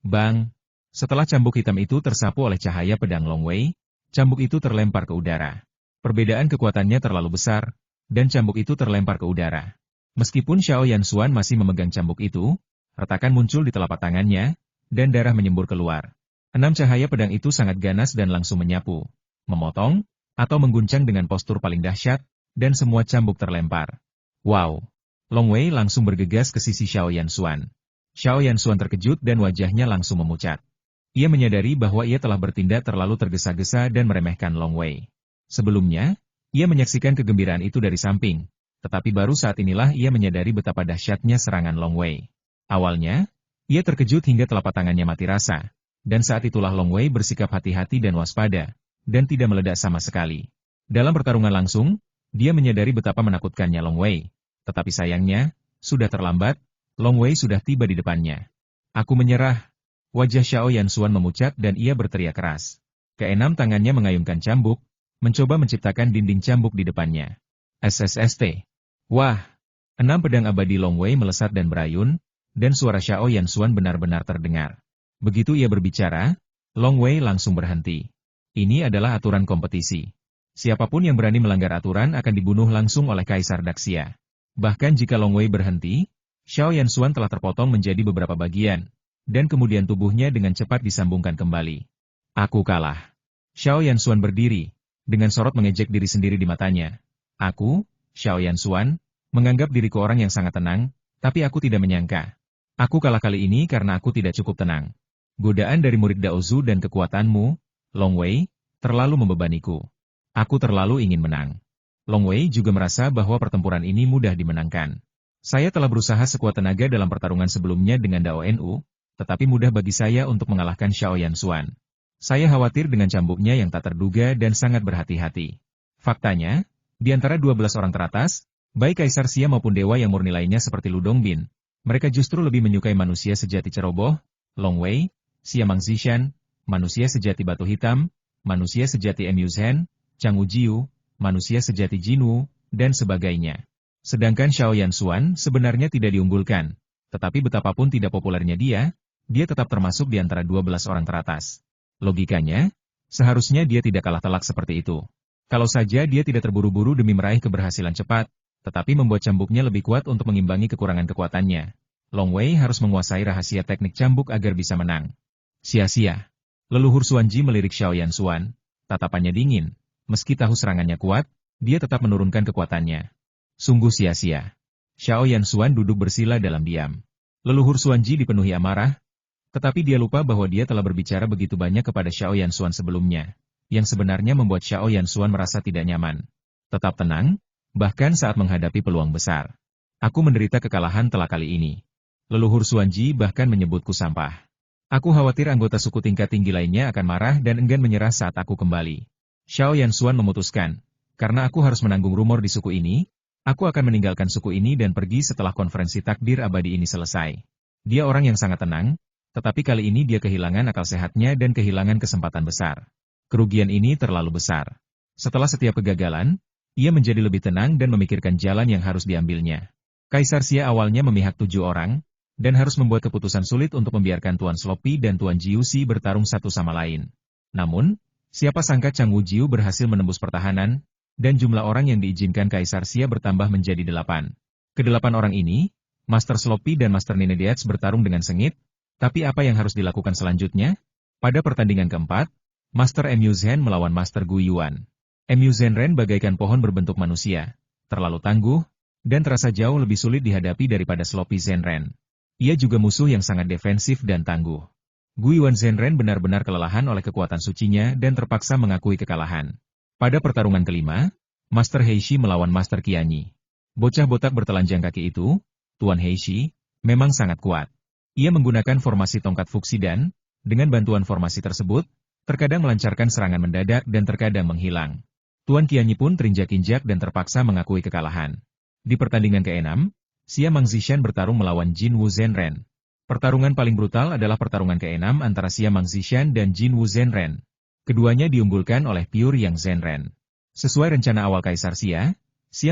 Bang! Setelah cambuk hitam itu tersapu oleh cahaya pedang Long Wei, cambuk itu terlempar ke udara. Perbedaan kekuatannya terlalu besar, dan cambuk itu terlempar ke udara. Meskipun Xiao Yanshuan masih memegang cambuk itu, retakan muncul di telapak tangannya, dan darah menyembur keluar. 6 cahaya pedang itu sangat ganas dan langsung menyapu, memotong, atau mengguncang dengan postur paling dahsyat, dan semua cambuk terlempar. Wow! Long Wei langsung bergegas ke sisi Xiao Yanshuan. Xiao Yanshuan terkejut dan wajahnya langsung memucat. Ia menyadari bahwa ia telah bertindak terlalu tergesa-gesa dan meremehkan Long Wei. Sebelumnya, ia menyaksikan kegembiraan itu dari samping, tetapi baru saat inilah ia menyadari betapa dahsyatnya serangan Long Wei. Awalnya, ia terkejut hingga telapak tangannya mati rasa, dan saat itulah Long Wei bersikap hati-hati dan waspada, dan tidak meledak sama sekali. Dalam pertarungan langsung, dia menyadari betapa menakutkannya Long Wei, tetapi sayangnya, sudah terlambat, Long Wei sudah tiba di depannya. Aku menyerah. Wajah Xiao Yanshuan memucat dan ia berteriak keras. Keenam tangannya mengayunkan cambuk, mencoba menciptakan dinding cambuk di depannya. SSST. Wah! 6 pedang abadi Long Wei melesat dan berayun, dan suara Xiao Yanshuan benar-benar terdengar. Begitu ia berbicara, Long Wei langsung berhenti. Ini adalah aturan kompetisi. Siapapun yang berani melanggar aturan akan dibunuh langsung oleh Kaisar Daxia. Bahkan jika Long Wei berhenti, Xiao Yanshuan telah terpotong menjadi beberapa bagian, dan kemudian tubuhnya dengan cepat disambungkan kembali. Aku kalah. Xiao Yanshuan berdiri, dengan sorot mengejek diri sendiri di matanya. Aku, Xiao Yanshuan, menganggap diriku orang yang sangat tenang, tapi aku tidak menyangka. Aku kalah kali ini karena aku tidak cukup tenang. Godaan dari murid Daozu dan kekuatanmu, Long Wei, terlalu membebaniku. Aku terlalu ingin menang. Long Wei juga merasa bahwa pertempuran ini mudah dimenangkan. Saya telah berusaha sekuat tenaga dalam pertarungan sebelumnya dengan Dao Nu, tetapi mudah bagi saya untuk mengalahkan Xiao Yanshuan. Saya khawatir dengan cambuknya yang tak terduga dan sangat berhati-hati. Faktanya, di antara 12 orang teratas, baik Kaisar Xia maupun dewa yang murni lainnya seperti Lu Dongbin, mereka justru lebih menyukai manusia sejati ceroboh, Long Wei, Xia Mangzishan, manusia sejati batu hitam, manusia sejati Mu Zhen, Chang Wujiu, manusia sejati Jinwu, dan sebagainya. Sedangkan Xiao Yanshuan sebenarnya tidak diunggulkan, tetapi betapapun tidak populernya dia tetap termasuk di antara 12 orang teratas. Logikanya, seharusnya dia tidak kalah telak seperti itu. Kalau saja dia tidak terburu-buru demi meraih keberhasilan cepat, tetapi membuat cambuknya lebih kuat untuk mengimbangi kekurangan kekuatannya. Long Wei harus menguasai rahasia teknik cambuk agar bisa menang. Sia-sia. Leluhur Xuanji melirik Xiao Yanshuan, tatapannya dingin. Meski tahu serangannya kuat, dia tetap menurunkan kekuatannya. Sungguh sia-sia. Xiao Yanshuan duduk bersila dalam diam. Leluhur Xuanji dipenuhi amarah, tetapi dia lupa bahwa dia telah berbicara begitu banyak kepada Xiao Yanshuan sebelumnya, yang sebenarnya membuat Xiao Yanshuan merasa tidak nyaman. Tetap tenang, bahkan saat menghadapi peluang besar. Aku menderita kekalahan telak kali ini. Leluhur Xuanji bahkan menyebutku sampah. Aku khawatir anggota suku tingkat tinggi lainnya akan marah dan enggan menyerah saat aku kembali. Xiao Yanshuan memutuskan, karena aku harus menanggung rumor di suku ini, aku akan meninggalkan suku ini dan pergi setelah konferensi takdir abadi ini selesai. Dia orang yang sangat tenang, tetapi kali ini dia kehilangan akal sehatnya dan kehilangan kesempatan besar. Kerugian ini terlalu besar. Setelah setiap kegagalan, ia menjadi lebih tenang dan memikirkan jalan yang harus diambilnya. Kaisar Xia awalnya memihak 7 orang, dan harus membuat keputusan sulit untuk membiarkan Tuan Sloppy dan Tuan Jiuxi bertarung satu sama lain. Namun, siapa sangka Chang Wujiu berhasil menembus pertahanan, dan jumlah orang yang diizinkan Kaisar Xia bertambah menjadi 8. Kedelapan orang ini, Master Sloppy dan Master Ninediats bertarung dengan sengit, tapi apa yang harus dilakukan selanjutnya? Pada pertandingan keempat, Master Mu Zhen melawan Master Gu Yuan. Mu Zhenren bagaikan pohon berbentuk manusia, terlalu tangguh, dan terasa jauh lebih sulit dihadapi daripada Sloppy Zhenren. Ia juga musuh yang sangat defensif dan tangguh. Gu Yuan Zhenren benar-benar kelelahan oleh kekuatan sucinya dan terpaksa mengakui kekalahan. Pada pertarungan kelima, Master Heishi melawan Master Qianyi. Bocah botak bertelanjang kaki itu, Tuan Heishi, memang sangat kuat. Ia menggunakan formasi tongkat fuksi dan, dengan bantuan formasi tersebut, terkadang melancarkan serangan mendadak dan terkadang menghilang. Tuan Qianyi pun terinjak-injak dan terpaksa mengakui kekalahan. Di pertandingan ke-6, Xia Mangzishan bertarung melawan Jinwu Zhenren. Pertarungan paling brutal adalah pertarungan ke-6 antara Xia Mangzishan dan Jinwu Zhenren. Keduanya diunggulkan oleh Pure Yang Zhenren. Sesuai rencana awal Kaisar Xia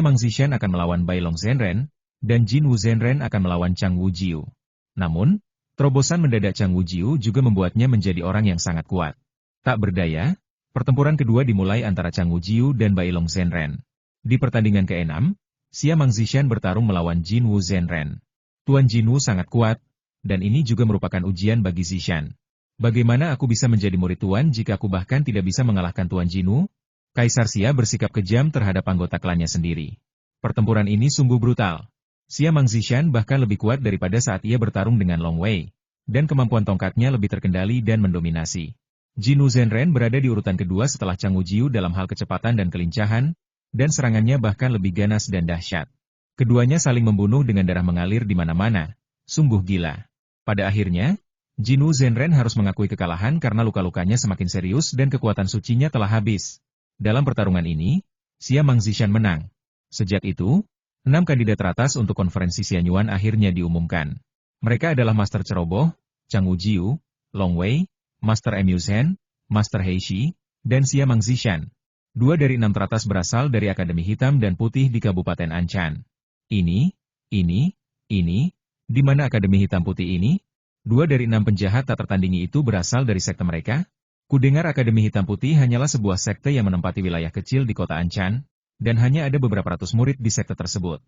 Mangzishan akan melawan Bailong Zhenren, dan Jinwu Zhenren akan melawan Chang Wujiu. Namun, terobosan mendadak Chang Wujiu juga membuatnya menjadi orang yang sangat kuat. Tak berdaya, pertempuran kedua dimulai antara Chang Wujiu dan Bailong Zhenren. Di pertandingan ke-6, Xia Mangzishan bertarung melawan Jinwu Zhenren. Tuan Jinwu sangat kuat, Dan ini juga merupakan ujian bagi Zishan. Bagaimana aku bisa menjadi murid Tuan jika aku bahkan tidak bisa mengalahkan Tuan Jinu? Kaisar Xia bersikap kejam terhadap anggota klannya sendiri. Pertempuran ini sungguh brutal. Xia Mang Zishan bahkan lebih kuat daripada saat ia bertarung dengan Long Wei. Dan kemampuan tongkatnya lebih terkendali dan mendominasi. Jinu Zhenren berada di urutan kedua setelah Chang Wujiu dalam hal kecepatan dan kelincahan, dan serangannya bahkan lebih ganas dan dahsyat. Keduanya saling membunuh dengan darah mengalir di mana-mana. Sungguh gila. Pada akhirnya, Jinu Zhenren harus mengakui kekalahan karena luka-lukanya semakin serius dan kekuatan sucinya telah habis. Dalam pertarungan ini, Xia Mang Zishan menang. Sejak itu, 6 kandidat teratas untuk konferensi Xianyuan akhirnya diumumkan. Mereka adalah Master Ceroboh, Chang Wujiu, Long Wei, Master Mu Zhen, Master Heishi, dan Xia Mang Zishan. 2 dari 6 teratas berasal dari Akademi Hitam dan Putih di Kabupaten Anchan. Ini, di mana Akademi Hitam Putih ini? 2 dari 6 penjahat tak tertandingi itu berasal dari sekte mereka? Kudengar Akademi Hitam Putih hanyalah sebuah sekte yang menempati wilayah kecil di kota Anchan, dan hanya ada beberapa ratus murid di sekte tersebut.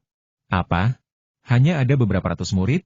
Apa? Hanya ada beberapa ratus murid?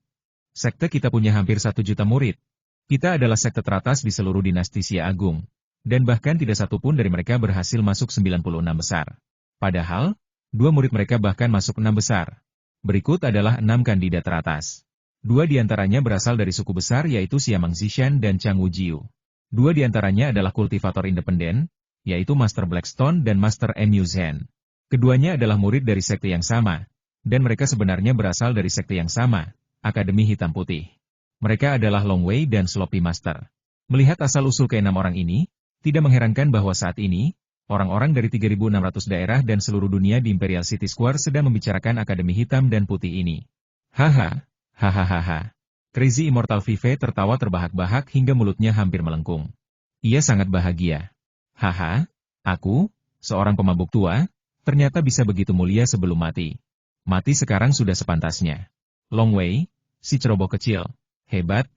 Sekte kita punya hampir 1 juta murid. Kita adalah sekte teratas di seluruh dinasti Xia Agung, dan bahkan tidak satupun dari mereka berhasil masuk 96 besar. Padahal, 2 murid mereka bahkan masuk 6 besar. Berikut adalah 6 kandidat teratas. 2 di antaranya berasal dari suku besar yaitu Xia Mang Zishan dan Chang Wujiu. 2 di antaranya adalah kultivator independen, yaitu Master Blackstone dan Master Mu Zhen. Keduanya adalah murid dari sekte yang sama, dan mereka sebenarnya berasal dari sekte yang sama, Akademi Hitam Putih. Mereka adalah Long Wei dan Sloppy Master. Melihat asal-usul ke-6 orang ini, tidak mengherankan bahwa saat ini, orang-orang dari 3.600 daerah dan seluruh dunia di Imperial City Square sedang membicarakan Akademi Hitam dan Putih ini. Haha. Hahaha. Crazy Immortal Vive tertawa terbahak-bahak hingga mulutnya hampir melengkung. Ia sangat bahagia. Haha, aku, seorang pemabuk tua, ternyata bisa begitu mulia sebelum mati. Mati sekarang sudah sepantasnya. Long Wei, si ceroboh kecil. Hebat,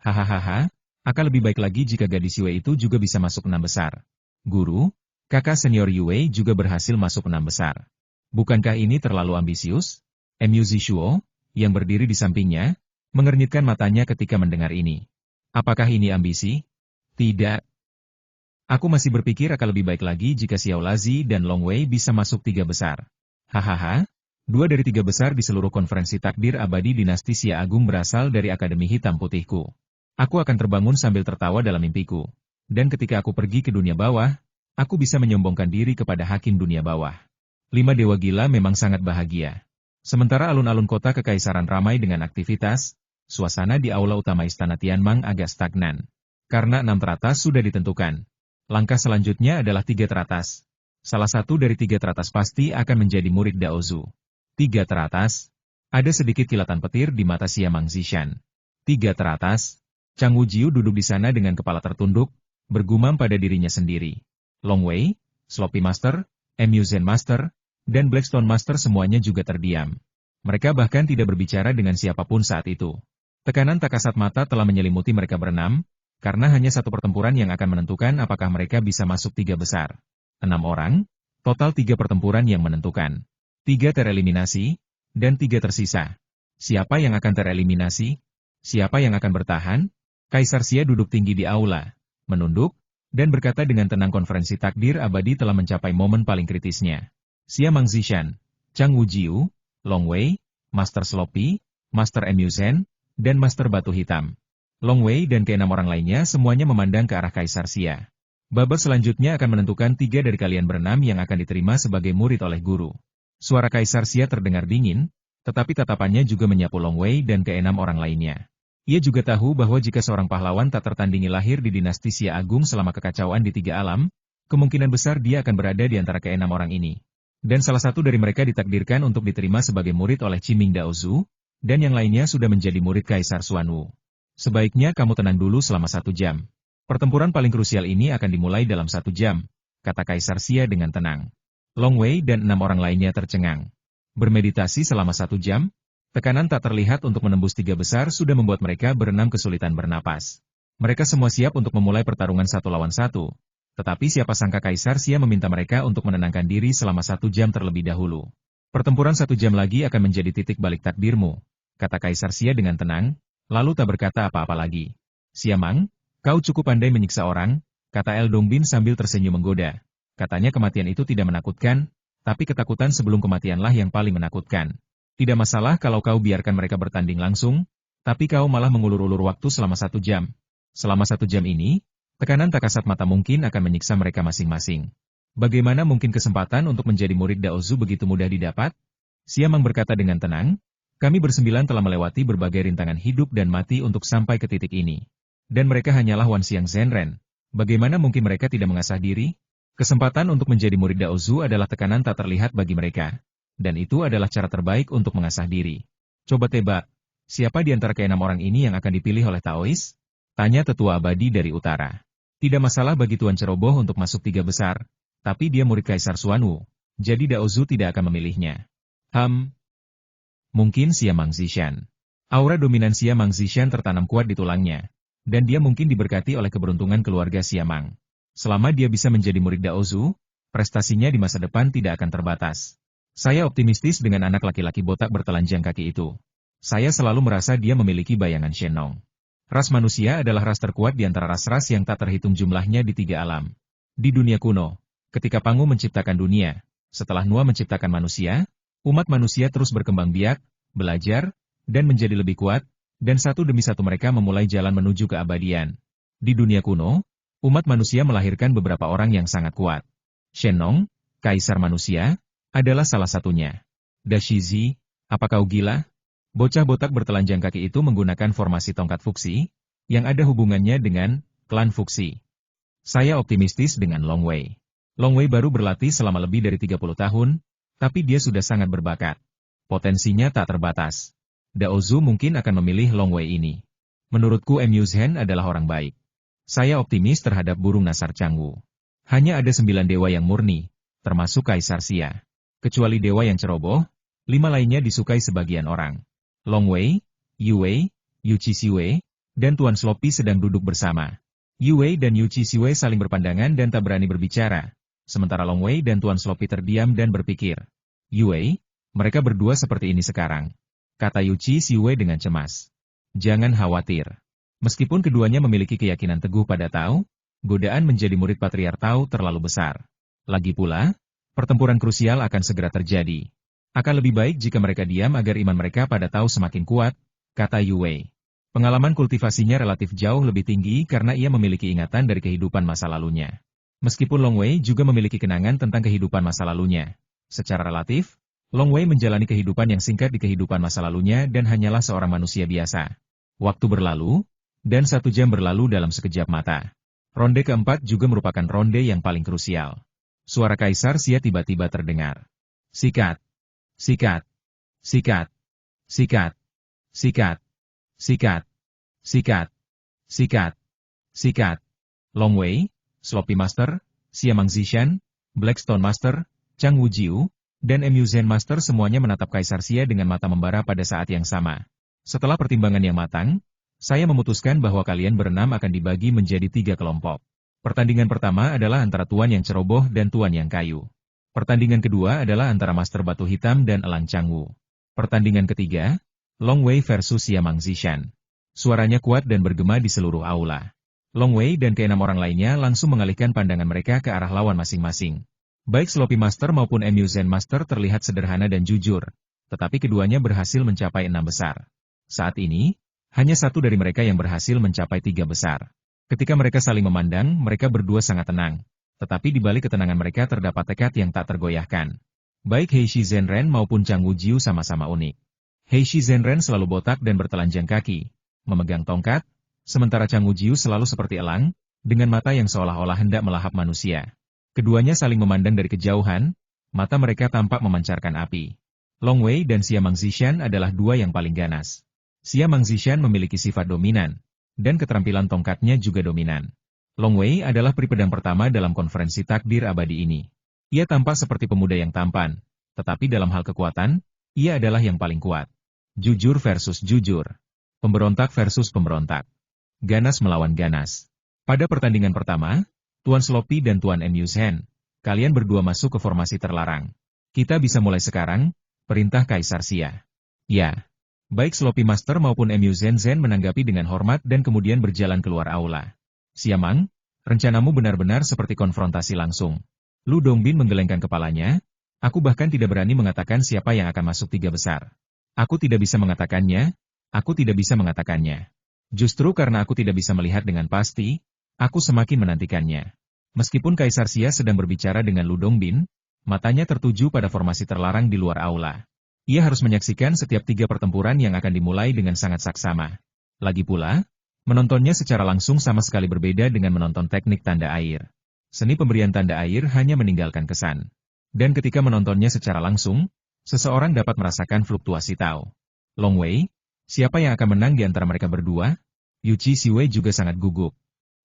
hahaha, akan lebih baik lagi jika gadis Yue itu juga bisa masuk 6 besar. Guru, kakak senior Yue juga berhasil masuk 6 besar. Bukankah ini terlalu ambisius? Mu Zishuo, yang berdiri di sampingnya, mengernyitkan matanya ketika mendengar ini. Apakah ini ambisi? Tidak. Aku masih berpikir akan lebih baik lagi jika Xiao Lazi dan Long Wei bisa masuk 3 besar. Hahaha, 2 dari 3 besar di seluruh konferensi takdir abadi dinasti Xia Agung berasal dari Akademi Hitam Putihku. Aku akan terbangun sambil tertawa dalam mimpiku. Dan ketika aku pergi ke dunia bawah, aku bisa menyombongkan diri kepada hakim dunia bawah. 5 dewa gila memang sangat bahagia. Sementara alun-alun kota kekaisaran ramai dengan aktivitas, suasana di aula utama Istana Tianmang agak stagnan. Karena 6 teratas sudah ditentukan. Langkah selanjutnya adalah 3 teratas. Salah satu dari 3 teratas pasti akan menjadi murid Daozu. 3 teratas. Ada sedikit kilatan petir di mata Xia Mang Zishan. 3 teratas. Chang Wujiu duduk di sana dengan kepala tertunduk, bergumam pada dirinya sendiri. Long Wei, Sloppy Master, Mu Zhen Master, dan Blackstone Master semuanya juga terdiam. Mereka bahkan tidak berbicara dengan siapapun saat itu. Tekanan tak kasat mata telah menyelimuti mereka berenam, karena hanya satu pertempuran yang akan menentukan apakah mereka bisa masuk 3 besar. 6 orang, total 3 pertempuran yang menentukan. 3 tereliminasi, dan 3 tersisa. Siapa yang akan tereliminasi? Siapa yang akan bertahan? Kaisar Xia duduk tinggi di aula, menunduk, dan berkata dengan tenang konferensi takdir abadi telah mencapai momen paling kritisnya. Xia Mang Zishan, Chang Wujiu, Long Wei, Master Sloppy, Master Mu Zhen, dan Master Batu Hitam. Long Wei dan ke-6 orang lainnya semuanya memandang ke arah Kaisar Xia. Babak selanjutnya akan menentukan 3 dari kalian berenam yang akan diterima sebagai murid oleh guru. Suara Kaisar Xia terdengar dingin, tetapi tatapannya juga menyapu Long Wei dan ke-6 orang lainnya. Ia juga tahu bahwa jika seorang pahlawan tak tertandingi lahir di dinasti Xia Agung selama kekacauan di 3 alam, kemungkinan besar dia akan berada di antara ke-6 orang ini. Dan salah satu dari mereka ditakdirkan untuk diterima sebagai murid oleh Qiming Daozu, dan yang lainnya sudah menjadi murid Kaisar Xuanwu. Sebaiknya kamu tenang dulu selama 1 jam. Pertempuran paling krusial ini akan dimulai dalam 1 jam, kata Kaisar Xia dengan tenang. Long Wei dan 6 orang lainnya tercengang. Bermeditasi selama 1 jam? Tekanan tak terlihat untuk menembus 3 besar sudah membuat mereka berenam kesulitan bernapas. Mereka semua siap untuk memulai pertarungan 1 lawan 1. Tetapi siapa sangka Kaisar Xia meminta mereka untuk menenangkan diri selama 1 jam terlebih dahulu. Pertempuran 1 jam lagi akan menjadi titik balik takdirmu, kata Kaisar Xia dengan tenang, lalu tak berkata apa-apa lagi. Siamang, kau cukup pandai menyiksa orang, kata El Dongbin sambil tersenyum menggoda. Katanya kematian itu tidak menakutkan, tapi ketakutan sebelum kematianlah yang paling menakutkan. Tidak masalah kalau kau biarkan mereka bertanding langsung, tapi kau malah mengulur-ulur waktu selama 1 jam. Selama 1 jam ini, tekanan tak kasat mata mungkin akan menyiksa mereka masing-masing. Bagaimana mungkin kesempatan untuk menjadi murid Daozu begitu mudah didapat? Siamang berkata dengan tenang, kami bersembilan telah melewati berbagai rintangan hidup dan mati untuk sampai ke titik ini. Dan mereka hanyalah Wan Xiang Zhenren. Bagaimana mungkin mereka tidak mengasah diri? Kesempatan untuk menjadi murid Daozu adalah tekanan tak terlihat bagi mereka. Dan itu adalah cara terbaik untuk mengasah diri. Coba tebak, siapa di antara keenam orang ini yang akan dipilih oleh Taois? Tanya tetua abadi dari utara. Tidak masalah bagi Tuan Ceroboh untuk masuk 3 besar, tapi dia murid Kaisar Xuanwu, jadi Daozu tidak akan memilihnya. Mungkin Siamang Zishan. Aura dominan Siamang Zishan tertanam kuat di tulangnya, dan dia mungkin diberkati oleh keberuntungan keluarga Siamang. Selama dia bisa menjadi murid Daozu, prestasinya di masa depan tidak akan terbatas. Saya optimistis dengan anak laki-laki botak bertelanjang kaki itu. Saya selalu merasa dia memiliki bayangan Shenong. Ras manusia adalah ras terkuat di antara ras-ras yang tak terhitung jumlahnya di 3 alam. Di dunia kuno, ketika Pangu menciptakan dunia, setelah Nua menciptakan manusia, umat manusia terus berkembang biak, belajar, dan menjadi lebih kuat, dan satu demi satu mereka memulai jalan menuju keabadian. Di dunia kuno, umat manusia melahirkan beberapa orang yang sangat kuat. Shenong, kaisar manusia, adalah salah satunya. Dashizi, apa kau gila? Bocah botak bertelanjang kaki itu menggunakan formasi tongkat fuksi, yang ada hubungannya dengan klan fuksi. Saya optimistis dengan Long Wei. Long Wei baru berlatih selama lebih dari 30 tahun, tapi dia sudah sangat berbakat. Potensinya tak terbatas. Daozu mungkin akan memilih Long Wei ini. Menurutku Mu Zhen adalah orang baik. Saya optimis terhadap burung nasar Changwu. Hanya ada 9 dewa yang murni, termasuk Kaisar Xia. Kecuali dewa yang ceroboh, 5 lainnya disukai sebagian orang. Long Wei, Yu Wei, Yu Qisiwei, dan Tuan Sloppy sedang duduk bersama. Yu Wei dan Yu Qisiwei saling berpandangan dan tak berani berbicara, sementara Long Wei dan Tuan Sloppy terdiam dan berpikir. Yu Wei, mereka berdua seperti ini sekarang, kata Yu Qisiwei dengan cemas. Jangan khawatir. Meskipun keduanya memiliki keyakinan teguh pada Tao, godaan menjadi murid Patriark Tao terlalu besar. Lagi pula, pertempuran krusial akan segera terjadi. Akan lebih baik jika mereka diam agar iman mereka pada Tao semakin kuat, kata Yu Wei. Pengalaman kultivasinya relatif jauh lebih tinggi karena ia memiliki ingatan dari kehidupan masa lalunya. Meskipun Long Wei juga memiliki kenangan tentang kehidupan masa lalunya. Secara relatif, Long Wei menjalani kehidupan yang singkat di kehidupan masa lalunya dan hanyalah seorang manusia biasa. Waktu berlalu, dan 1 jam berlalu dalam sekejap mata. Ronde keempat juga merupakan ronde yang paling krusial. Suara Kaisar Xia tiba-tiba terdengar. Sikat. Sikat. Sikat. Sikat. Sikat. Sikat. Sikat. Sikat. Sikat. Long Wei, Sloppy Master, Siamang Zishan, Blackstone Master, Chang Wujiu, dan Mu Zhen Master semuanya menatap Kaisar Xia dengan mata membara pada saat yang sama. Setelah pertimbangan yang matang, saya memutuskan bahwa kalian berenam akan dibagi menjadi 3 kelompok. Pertandingan pertama adalah antara Tuan yang ceroboh dan Tuan yang kayu. Pertandingan kedua adalah antara Master Batu Hitam dan Elang Changwu. Pertandingan ketiga, Long Wei versus Siamang Zishan. Suaranya kuat dan bergema di seluruh aula. Long Wei dan ke-6 orang lainnya langsung mengalihkan pandangan mereka ke arah lawan masing-masing. Baik Sloppy Master maupun Mu Zhen Master terlihat sederhana dan jujur, tetapi keduanya berhasil mencapai 6 besar. Saat ini, hanya satu dari mereka yang berhasil mencapai 3 besar. Ketika mereka saling memandang, mereka berdua sangat tenang. Tetapi di balik ketenangan mereka terdapat tekad yang tak tergoyahkan. Baik Heishi Zhenren maupun Chang Wujiu sama-sama unik. Heishi Zhenren selalu botak dan bertelanjang kaki, memegang tongkat, sementara Chang Wujiu selalu seperti elang, dengan mata yang seolah-olah hendak melahap manusia. Keduanya saling memandang dari kejauhan, mata mereka tampak memancarkan api. Long Wei dan Siamang Zishan adalah 2 yang paling ganas. Siamang Zishan memiliki sifat dominan, dan keterampilan tongkatnya juga dominan. Long Wei adalah pripedang pertama dalam konferensi takdir abadi ini. Ia tampak seperti pemuda yang tampan, tetapi dalam hal kekuatan, ia adalah yang paling kuat. Jujur versus jujur. Pemberontak versus pemberontak. Ganas melawan ganas. Pada pertandingan pertama, Tuan Sloppy dan Tuan Mu Zhen, kalian berdua masuk ke formasi terlarang. Kita bisa mulai sekarang, perintah Kaisar Xia. Ya. Baik Sloppy Master maupun Mu Zen menanggapi dengan hormat dan kemudian berjalan keluar aula. Siamang, rencanamu benar-benar seperti konfrontasi langsung. Lu Dongbin menggelengkan kepalanya, aku bahkan tidak berani mengatakan siapa yang akan masuk 3 besar. Aku tidak bisa mengatakannya, Justru karena aku tidak bisa melihat dengan pasti, aku semakin menantikannya. Meskipun Kaisar Xia sedang berbicara dengan Lu Dongbin, matanya tertuju pada formasi terlarang di luar aula. Ia harus menyaksikan setiap 3 pertempuran yang akan dimulai dengan sangat saksama. Lagi pula, menontonnya secara langsung sama sekali berbeda dengan menonton teknik tanda air. Seni pemberian tanda air hanya meninggalkan kesan. Dan ketika menontonnya secara langsung, seseorang dapat merasakan fluktuasi Tao. Long Wei, siapa yang akan menang di antara mereka berdua? Yuchi Siwei juga sangat gugup.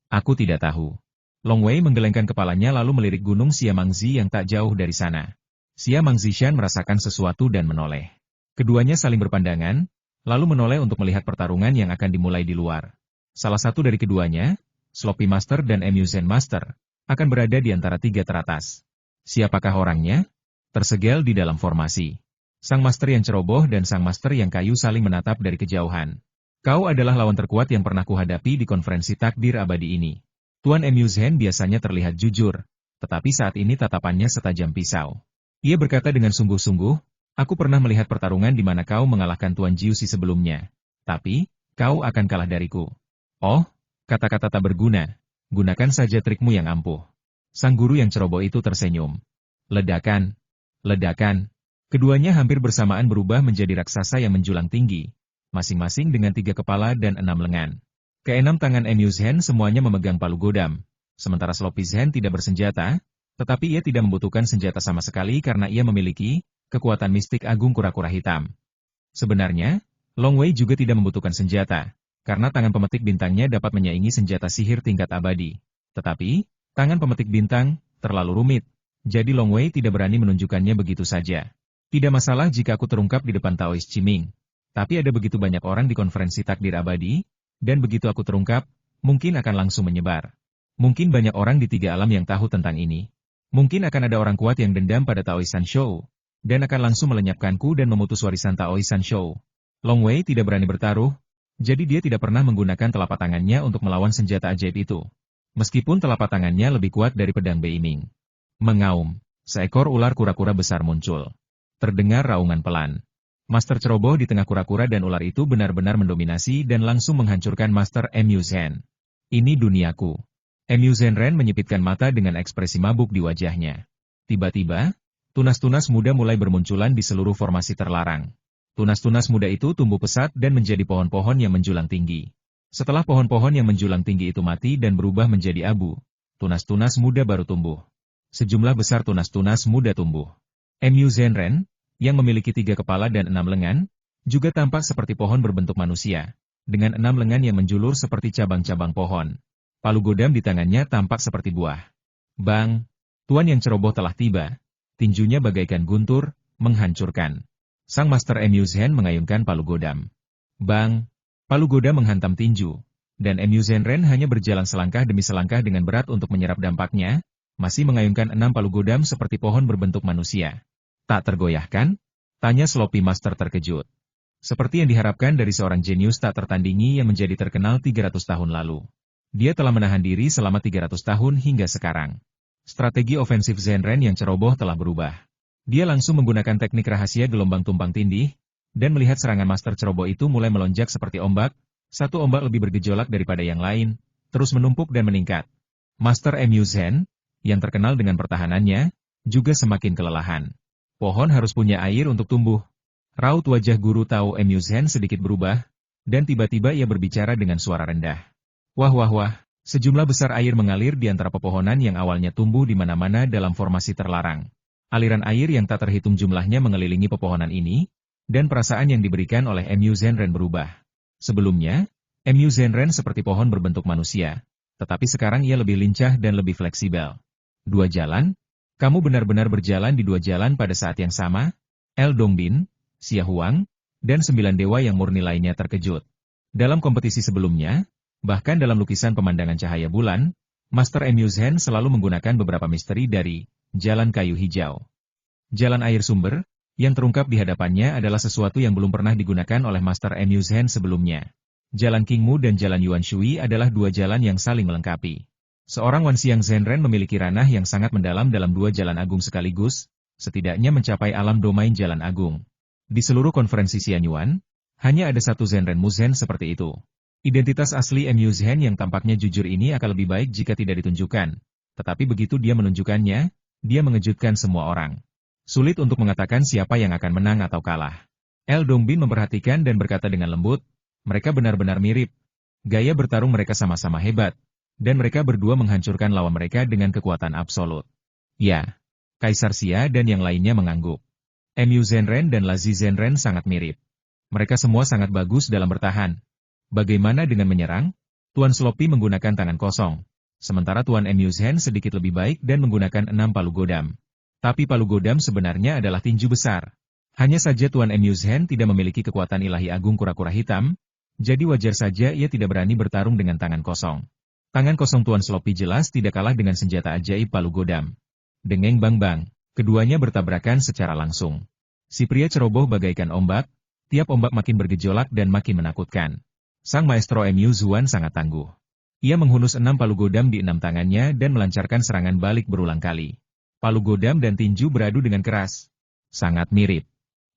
Aku tidak tahu. Long Wei menggelengkan kepalanya lalu melirik gunung Siamangzi yang tak jauh dari sana. Siamangzishan merasakan sesuatu dan menoleh. Keduanya saling berpandangan, lalu menoleh untuk melihat pertarungan yang akan dimulai di luar. Salah satu dari keduanya, Sloppy Master dan Mu Zen Master, akan berada di antara 3 teratas. Siapakah orangnya? Tersegel di dalam formasi. Sang Master yang ceroboh dan Sang Master yang kayu saling menatap dari kejauhan. Kau adalah lawan terkuat yang pernah kuhadapi di konferensi takdir abadi ini. Tuan Mu Zen biasanya terlihat jujur, tetapi saat ini tatapannya setajam pisau. Ia berkata dengan sungguh-sungguh, aku pernah melihat pertarungan di mana kau mengalahkan Tuan Jiusi sebelumnya. Tapi, kau akan kalah dariku. Oh, kata-kata tak berguna. Gunakan saja trikmu yang ampuh. Sang guru yang ceroboh itu tersenyum. Ledakan. Ledakan. Keduanya hampir bersamaan berubah menjadi raksasa yang menjulang tinggi. Masing-masing dengan 3 kepala dan 6 lengan. Keenam tangan Mu Zen semuanya memegang palu godam, sementara Sloppy Zen tidak bersenjata, tetapi ia tidak membutuhkan senjata sama sekali karena ia memiliki kekuatan mistik agung kura-kura hitam. Sebenarnya, Long Wei juga tidak membutuhkan senjata, karena tangan pemetik bintangnya dapat menyaingi senjata sihir tingkat abadi. Tetapi, tangan pemetik bintang terlalu rumit, jadi Long Wei tidak berani menunjukkannya begitu saja. Tidak masalah jika aku terungkap di depan Taoist Qiming, tapi ada begitu banyak orang di konferensi takdir abadi, dan begitu aku terungkap, mungkin akan langsung menyebar. Mungkin banyak orang di 3 alam yang tahu tentang ini. Mungkin akan ada orang kuat yang dendam pada Taoist Sanshou, dan akan langsung melenyapkanku dan memutus warisan Taoist Sanshou. Long Wei tidak berani bertaruh, jadi dia tidak pernah menggunakan telapak tangannya untuk melawan senjata ajaib itu. Meskipun telapak tangannya lebih kuat dari pedang Beiming. Mengaum, seekor ular kura-kura besar muncul. Terdengar raungan pelan. Master ceroboh di tengah kura-kura dan ular itu benar-benar mendominasi dan langsung menghancurkan Master Mu Zen. Ini duniaku. Mu Zen menyipitkan mata dengan ekspresi mabuk di wajahnya. Tiba-tiba, tunas-tunas muda mulai bermunculan di seluruh formasi terlarang. Tunas-tunas muda itu tumbuh pesat dan menjadi pohon-pohon yang menjulang tinggi. Setelah pohon-pohon yang menjulang tinggi itu mati dan berubah menjadi abu, tunas-tunas muda baru tumbuh. Sejumlah besar tunas-tunas muda tumbuh. Mu Zen yang memiliki 3 kepala dan 6 lengan, juga tampak seperti pohon berbentuk manusia, dengan 6 lengan yang menjulur seperti cabang-cabang pohon. Palu godam di tangannya tampak seperti buah. Bang! Tuan yang ceroboh telah tiba. Tinjunya bagaikan guntur, menghancurkan. Sang Master Mu Zen mengayunkan palu godam. Bang! Palu godam menghantam tinju, dan Mu Zen hanya berjalan selangkah demi selangkah dengan berat untuk menyerap dampaknya, masih mengayunkan 6 palu godam seperti pohon berbentuk manusia. Tak tergoyahkan? Tanya Sloppy Master terkejut. Seperti yang diharapkan dari seorang jenius tak tertandingi yang menjadi terkenal 300 tahun lalu. Dia telah menahan diri selama 300 tahun hingga sekarang. Strategi ofensif Zen yang ceroboh telah berubah. Dia langsung menggunakan teknik rahasia gelombang tumpang tindih, dan melihat serangan Master ceroboh itu mulai melonjak seperti ombak, satu ombak lebih bergejolak daripada yang lain, terus menumpuk dan meningkat. Master Mu Zen, yang terkenal dengan pertahanannya, juga semakin kelelahan. Pohon harus punya air untuk tumbuh. Raut wajah guru Tao Mu Zen sedikit berubah, dan tiba-tiba ia berbicara dengan suara rendah. Wah wah wah, sejumlah besar air mengalir di antara pepohonan yang awalnya tumbuh di mana-mana dalam formasi terlarang. Aliran air yang tak terhitung jumlahnya mengelilingi pepohonan ini, dan perasaan yang diberikan oleh Mu Zen berubah. Sebelumnya, Mu Zen seperti pohon berbentuk manusia, tetapi sekarang ia lebih lincah dan lebih fleksibel. 2 jalan? Kamu benar-benar berjalan di 2 jalan pada saat yang sama? El Dongbin, Xia Huang, dan 9 dewa yang murni lainnya terkejut. Dalam kompetisi sebelumnya, bahkan dalam lukisan pemandangan cahaya bulan, Master Mu Zen selalu menggunakan beberapa misteri dari jalan kayu hijau. Jalan air sumber, Yang terungkap di hadapannya adalah sesuatu yang belum pernah digunakan oleh Master Emuzhen sebelumnya. Jalan Qingmu dan Jalan Yuan Shui adalah dua jalan yang saling melengkapi. Seorang Wanxiang Zhenren memiliki ranah yang sangat mendalam dalam dua jalan agung sekaligus, setidaknya mencapai alam domain jalan agung. Di seluruh konferensi Xianyuan, hanya ada satu Zhenren Muzhen seperti itu. Identitas asli Emuzhen yang tampaknya jujur ini akan lebih baik jika tidak ditunjukkan. Tetapi begitu dia menunjukkannya, dia mengejutkan semua orang. Sulit untuk mengatakan siapa yang akan menang atau kalah. El Dongbin memperhatikan dan berkata dengan lembut, mereka benar-benar mirip. Gaya bertarung mereka sama-sama hebat. Dan mereka berdua menghancurkan lawan mereka dengan kekuatan absolut. Ya, Kaisar Xia dan yang lainnya mengangguk. Mu Zhenren dan Lazi Zhenren sangat mirip. Mereka semua sangat bagus dalam bertahan. Bagaimana dengan menyerang? Tuan Sloppy menggunakan tangan kosong. Sementara Tuan Emuzhen sedikit lebih baik dan menggunakan 6 palu godam. Tapi palu godam sebenarnya adalah tinju besar. Hanya saja Tuan Emuzhen tidak memiliki kekuatan ilahi agung kura-kura hitam, jadi wajar saja ia tidak berani bertarung dengan tangan kosong. Tangan kosong Tuan Sloppy jelas tidak kalah dengan senjata ajaib palu godam. Dengeng bang-bang, keduanya bertabrakan secara langsung. Si pria ceroboh bagaikan ombak, tiap ombak makin bergejolak dan makin menakutkan. Sang maestro Mu Zuan sangat tangguh. Ia menghunus 6 palu godam di 6 tangannya dan melancarkan serangan balik berulang kali. Palu godam dan tinju beradu dengan keras. Sangat mirip.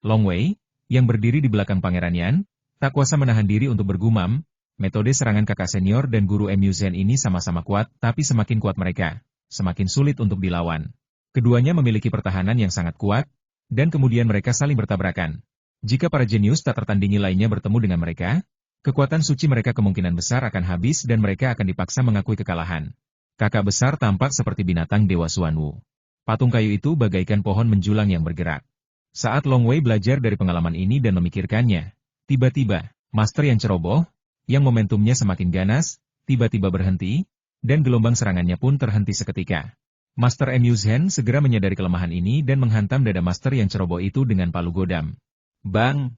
Long Wei, yang berdiri di belakang Pangeran Yan, tak kuasa menahan diri untuk bergumam, metode serangan kakak senior dan guru Emuzhen ini sama-sama kuat, tapi semakin kuat mereka, semakin sulit untuk dilawan. Keduanya memiliki pertahanan yang sangat kuat, dan kemudian mereka saling bertabrakan. Jika para jenius tak tertandingi lainnya bertemu dengan mereka, kekuatan suci mereka kemungkinan besar akan habis dan mereka akan dipaksa mengakui kekalahan. Kakak besar tampak seperti binatang Dewa Xuanwu. Patung kayu itu bagaikan pohon menjulang yang bergerak. Saat Long Wei belajar dari pengalaman ini dan memikirkannya, tiba-tiba, master yang ceroboh, yang momentumnya semakin ganas, tiba-tiba berhenti, dan gelombang serangannya pun terhenti seketika. Master Emuzhen segera menyadari kelemahan ini dan menghantam dada master yang ceroboh itu dengan palu godam. Bang!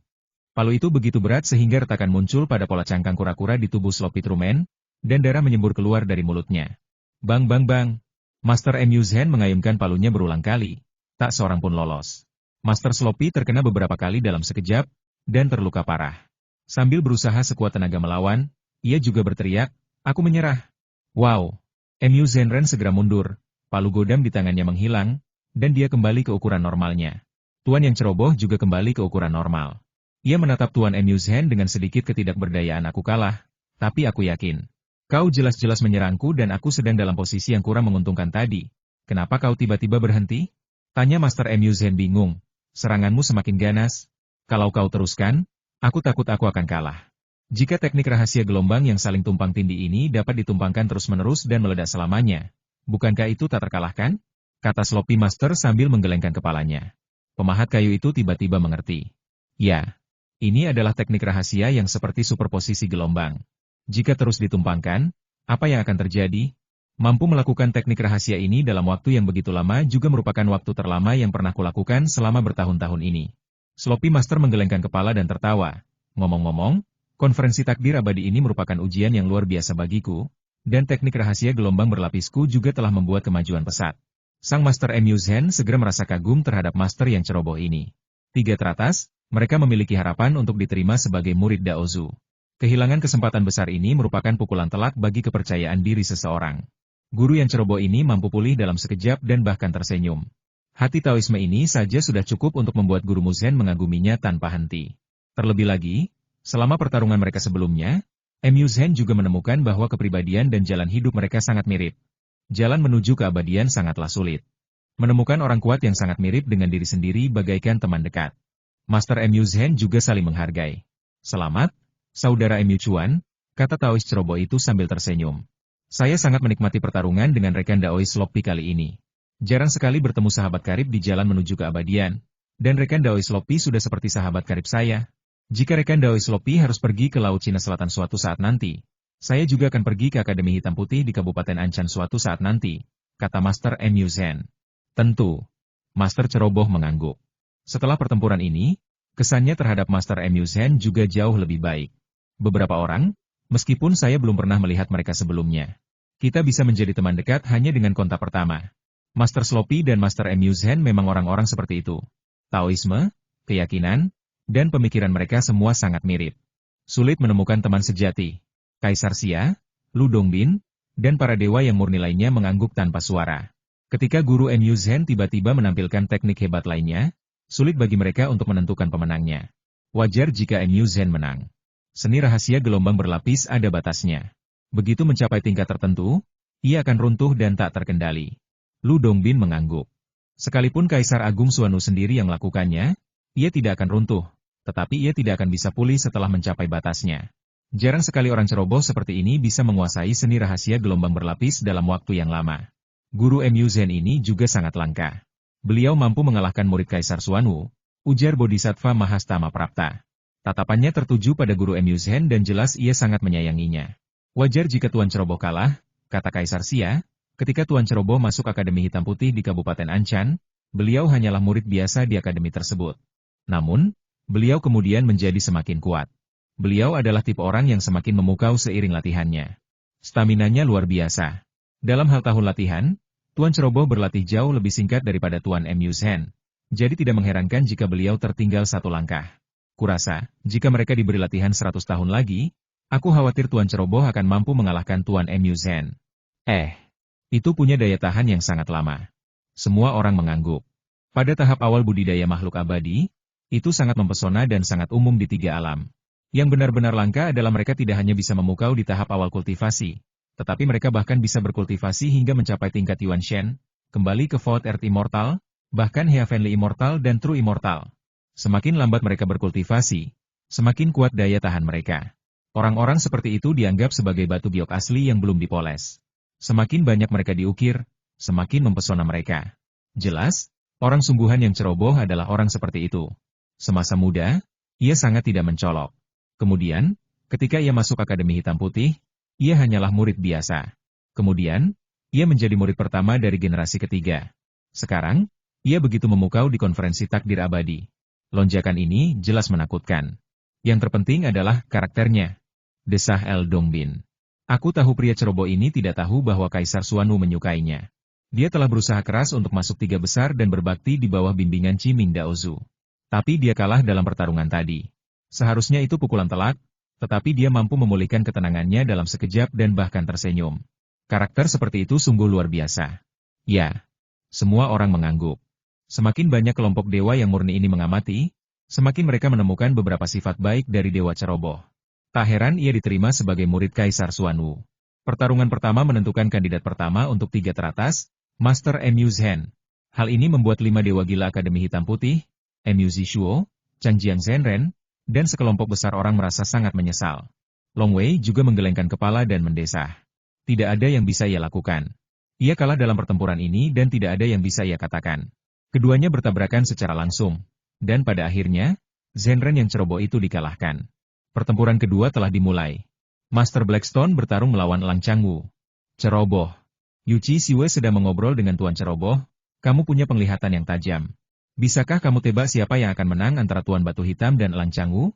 Palu itu begitu berat sehingga retakan muncul pada pola cangkang kura-kura di tubuh Sloppy Truman, dan darah menyembur keluar dari mulutnya. Bang bang bang! Master Emuzhen mengayunkan palunya berulang kali. Tak seorang pun lolos. Master Sloppy terkena beberapa kali dalam sekejap, dan terluka parah. Sambil berusaha sekuat tenaga melawan, ia juga berteriak, aku menyerah. Wow! Emuzhen segera mundur, palu godam di tangannya menghilang, dan dia kembali ke ukuran normalnya. Tuan yang ceroboh juga kembali ke ukuran normal. Ia menatap Tuan Emuzhen dengan sedikit ketidakberdayaan aku kalah, tapi aku yakin. Kau jelas-jelas menyerangku dan aku sedang dalam posisi yang kurang menguntungkan tadi. Kenapa kau tiba-tiba berhenti? Tanya Master Emuzhen bingung. Seranganmu semakin ganas. Kalau kau teruskan, aku takut aku akan kalah. Jika teknik rahasia gelombang yang saling tumpang tindih ini dapat ditumpangkan terus-menerus dan meledak selamanya, bukankah itu tak terkalahkan? Kata Sloppy Master sambil menggelengkan kepalanya. Pemahat kayu itu tiba-tiba mengerti. Ya. Ini adalah teknik rahasia yang seperti superposisi gelombang. Jika terus ditumpangkan, apa yang akan terjadi? Mampu melakukan teknik rahasia ini dalam waktu yang begitu lama juga merupakan waktu terlama yang pernah kulakukan selama bertahun-tahun ini. Sloppy Master menggelengkan kepala dan tertawa. Ngomong-ngomong, konferensi takdir abadi ini merupakan ujian yang luar biasa bagiku, dan teknik rahasia gelombang berlapisku juga telah membuat kemajuan pesat. Sang Master Emuzhen segera merasa kagum terhadap Master yang ceroboh ini. 3 teratas, mereka memiliki harapan untuk diterima sebagai murid Daozu. Kehilangan kesempatan besar ini merupakan pukulan telak bagi kepercayaan diri seseorang. Guru yang ceroboh ini mampu pulih dalam sekejap dan bahkan tersenyum. Hati Taoisme ini saja sudah cukup untuk membuat Guru Muzhen mengaguminya tanpa henti. Terlebih lagi, selama pertarungan mereka sebelumnya, Emuzhen juga menemukan bahwa kepribadian dan jalan hidup mereka sangat mirip. Jalan menuju keabadian sangatlah sulit. Menemukan orang kuat yang sangat mirip dengan diri sendiri bagaikan teman dekat. Master Emuzhen juga saling menghargai. Selamat, saudara Emu Chuan, kata Taois ceroboh itu sambil tersenyum. Saya sangat menikmati pertarungan dengan rekan Daois Sloppy kali ini. Jarang sekali bertemu sahabat karib di jalan menuju keabadian, dan rekan Daois Sloppy sudah seperti sahabat karib saya. Jika rekan Daois Sloppy harus pergi ke Laut Cina Selatan suatu saat nanti, saya juga akan pergi ke Akademi Hitam Putih di Kabupaten Anchan suatu saat nanti, kata Master Emuzhen. Tentu. Master ceroboh mengangguk. Setelah pertempuran ini, kesannya terhadap Master Emuzhen juga jauh lebih baik. Beberapa orang, meskipun saya belum pernah melihat mereka sebelumnya. Kita bisa menjadi teman dekat hanya dengan kontak pertama. Master Sloppy dan Master Emuzhen memang orang-orang seperti itu. Taoisme, keyakinan, dan pemikiran mereka semua sangat mirip. Sulit menemukan teman sejati. Kaisar Xia, Lu Dongbin, dan para dewa yang murni lainnya mengangguk tanpa suara. Ketika guru Mu Zhen tiba-tiba menampilkan teknik hebat lainnya, sulit bagi mereka untuk menentukan pemenangnya. Wajar jika Mu Zhen menang. Seni rahasia gelombang berlapis ada batasnya. Begitu mencapai tingkat tertentu, ia akan runtuh dan tak terkendali. Lu Dongbin mengangguk. Sekalipun Kaisar Agung Xuanwu sendiri yang melakukannya, ia tidak akan runtuh, tetapi ia tidak akan bisa pulih setelah mencapai batasnya. Jarang sekali orang ceroboh seperti ini bisa menguasai seni rahasia gelombang berlapis dalam waktu yang lama. Guru Mu Zhen ini juga sangat langka. Beliau mampu mengalahkan murid Kaisar Xuanwu, ujar Bodhisattva Mahastama Prapta. Tatapannya tertuju pada guru Mu Zhen dan jelas ia sangat menyayanginya. Wajar jika Tuan Ceroboh kalah, kata Kaisar Xia. Ketika Tuan Ceroboh masuk Akademi Hitam Putih di Kabupaten Anchan, beliau hanyalah murid biasa di akademi tersebut. Namun, beliau kemudian menjadi semakin kuat. Beliau adalah tipe orang yang semakin memukau seiring latihannya. Staminanya luar biasa. Dalam hal tahun latihan, Tuan Ceroboh berlatih jauh lebih singkat daripada Tuan Mu Zhen. Jadi tidak mengherankan jika beliau tertinggal satu langkah. Kurasa, jika mereka diberi latihan 100 tahun lagi, aku khawatir Tuan Ceroboh akan mampu mengalahkan Tuan Mu Zhen. Itu punya daya tahan yang sangat lama. Semua orang mengangguk. Pada tahap awal budidaya makhluk abadi, itu sangat mempesona dan sangat umum di 3 alam. Yang benar-benar langka adalah mereka tidak hanya bisa memukau di tahap awal kultivasi, tetapi mereka bahkan bisa berkultivasi hingga mencapai tingkat Yuan Shen, kembali ke Void Earth Immortal, bahkan Heavenly Immortal dan True Immortal. Semakin lambat mereka berkultivasi, semakin kuat daya tahan mereka. Orang-orang seperti itu dianggap sebagai batu biok asli yang belum dipoles. Semakin banyak mereka diukir, semakin mempesona mereka. Jelas, orang sungguhan yang ceroboh adalah orang seperti itu. Semasa muda, ia sangat tidak mencolok. Kemudian, ketika ia masuk Akademi Hitam Putih, ia hanyalah murid biasa. Kemudian, ia menjadi murid pertama dari generasi ketiga. Sekarang, ia begitu memukau di konferensi takdir abadi. Lonjakan ini jelas menakutkan. Yang terpenting adalah karakternya. Desah L. Dongbin. Aku tahu pria ceroboh ini tidak tahu bahwa Kaisar Xuanwu menyukainya. Dia telah berusaha keras untuk masuk 3 besar dan berbakti di bawah bimbingan Qi Ming Daozu. Tapi dia kalah dalam pertarungan tadi. Seharusnya itu pukulan telak, tetapi dia mampu memulihkan ketenangannya dalam sekejap dan bahkan tersenyum. Karakter seperti itu sungguh luar biasa. Ya, semua orang mengangguk. Semakin banyak kelompok dewa yang murni ini mengamati, semakin mereka menemukan beberapa sifat baik dari dewa ceroboh. Tak heran ia diterima sebagai murid Kaisar Xuanwu. Pertarungan pertama menentukan kandidat pertama untuk 3 teratas, Master Mu Zhen. Hal ini membuat 5 dewa gila Akademi Hitam Putih, Mu Zishuo, Changjiang Zhenren, dan sekelompok besar orang merasa sangat menyesal. Long Wei juga menggelengkan kepala dan mendesah. Tidak ada yang bisa ia lakukan. Ia kalah dalam pertempuran ini dan tidak ada yang bisa ia katakan. Keduanya bertabrakan secara langsung, dan pada akhirnya, Zhenren yang ceroboh itu dikalahkan. Pertempuran kedua telah dimulai. Master Blackstone bertarung melawan Elang Changwu. Ceroboh. Yuchi Siwe sedang mengobrol dengan Tuan Ceroboh. Kamu punya penglihatan yang tajam. Bisakah kamu tebak siapa yang akan menang antara Tuan Batu Hitam dan Elang Changwu?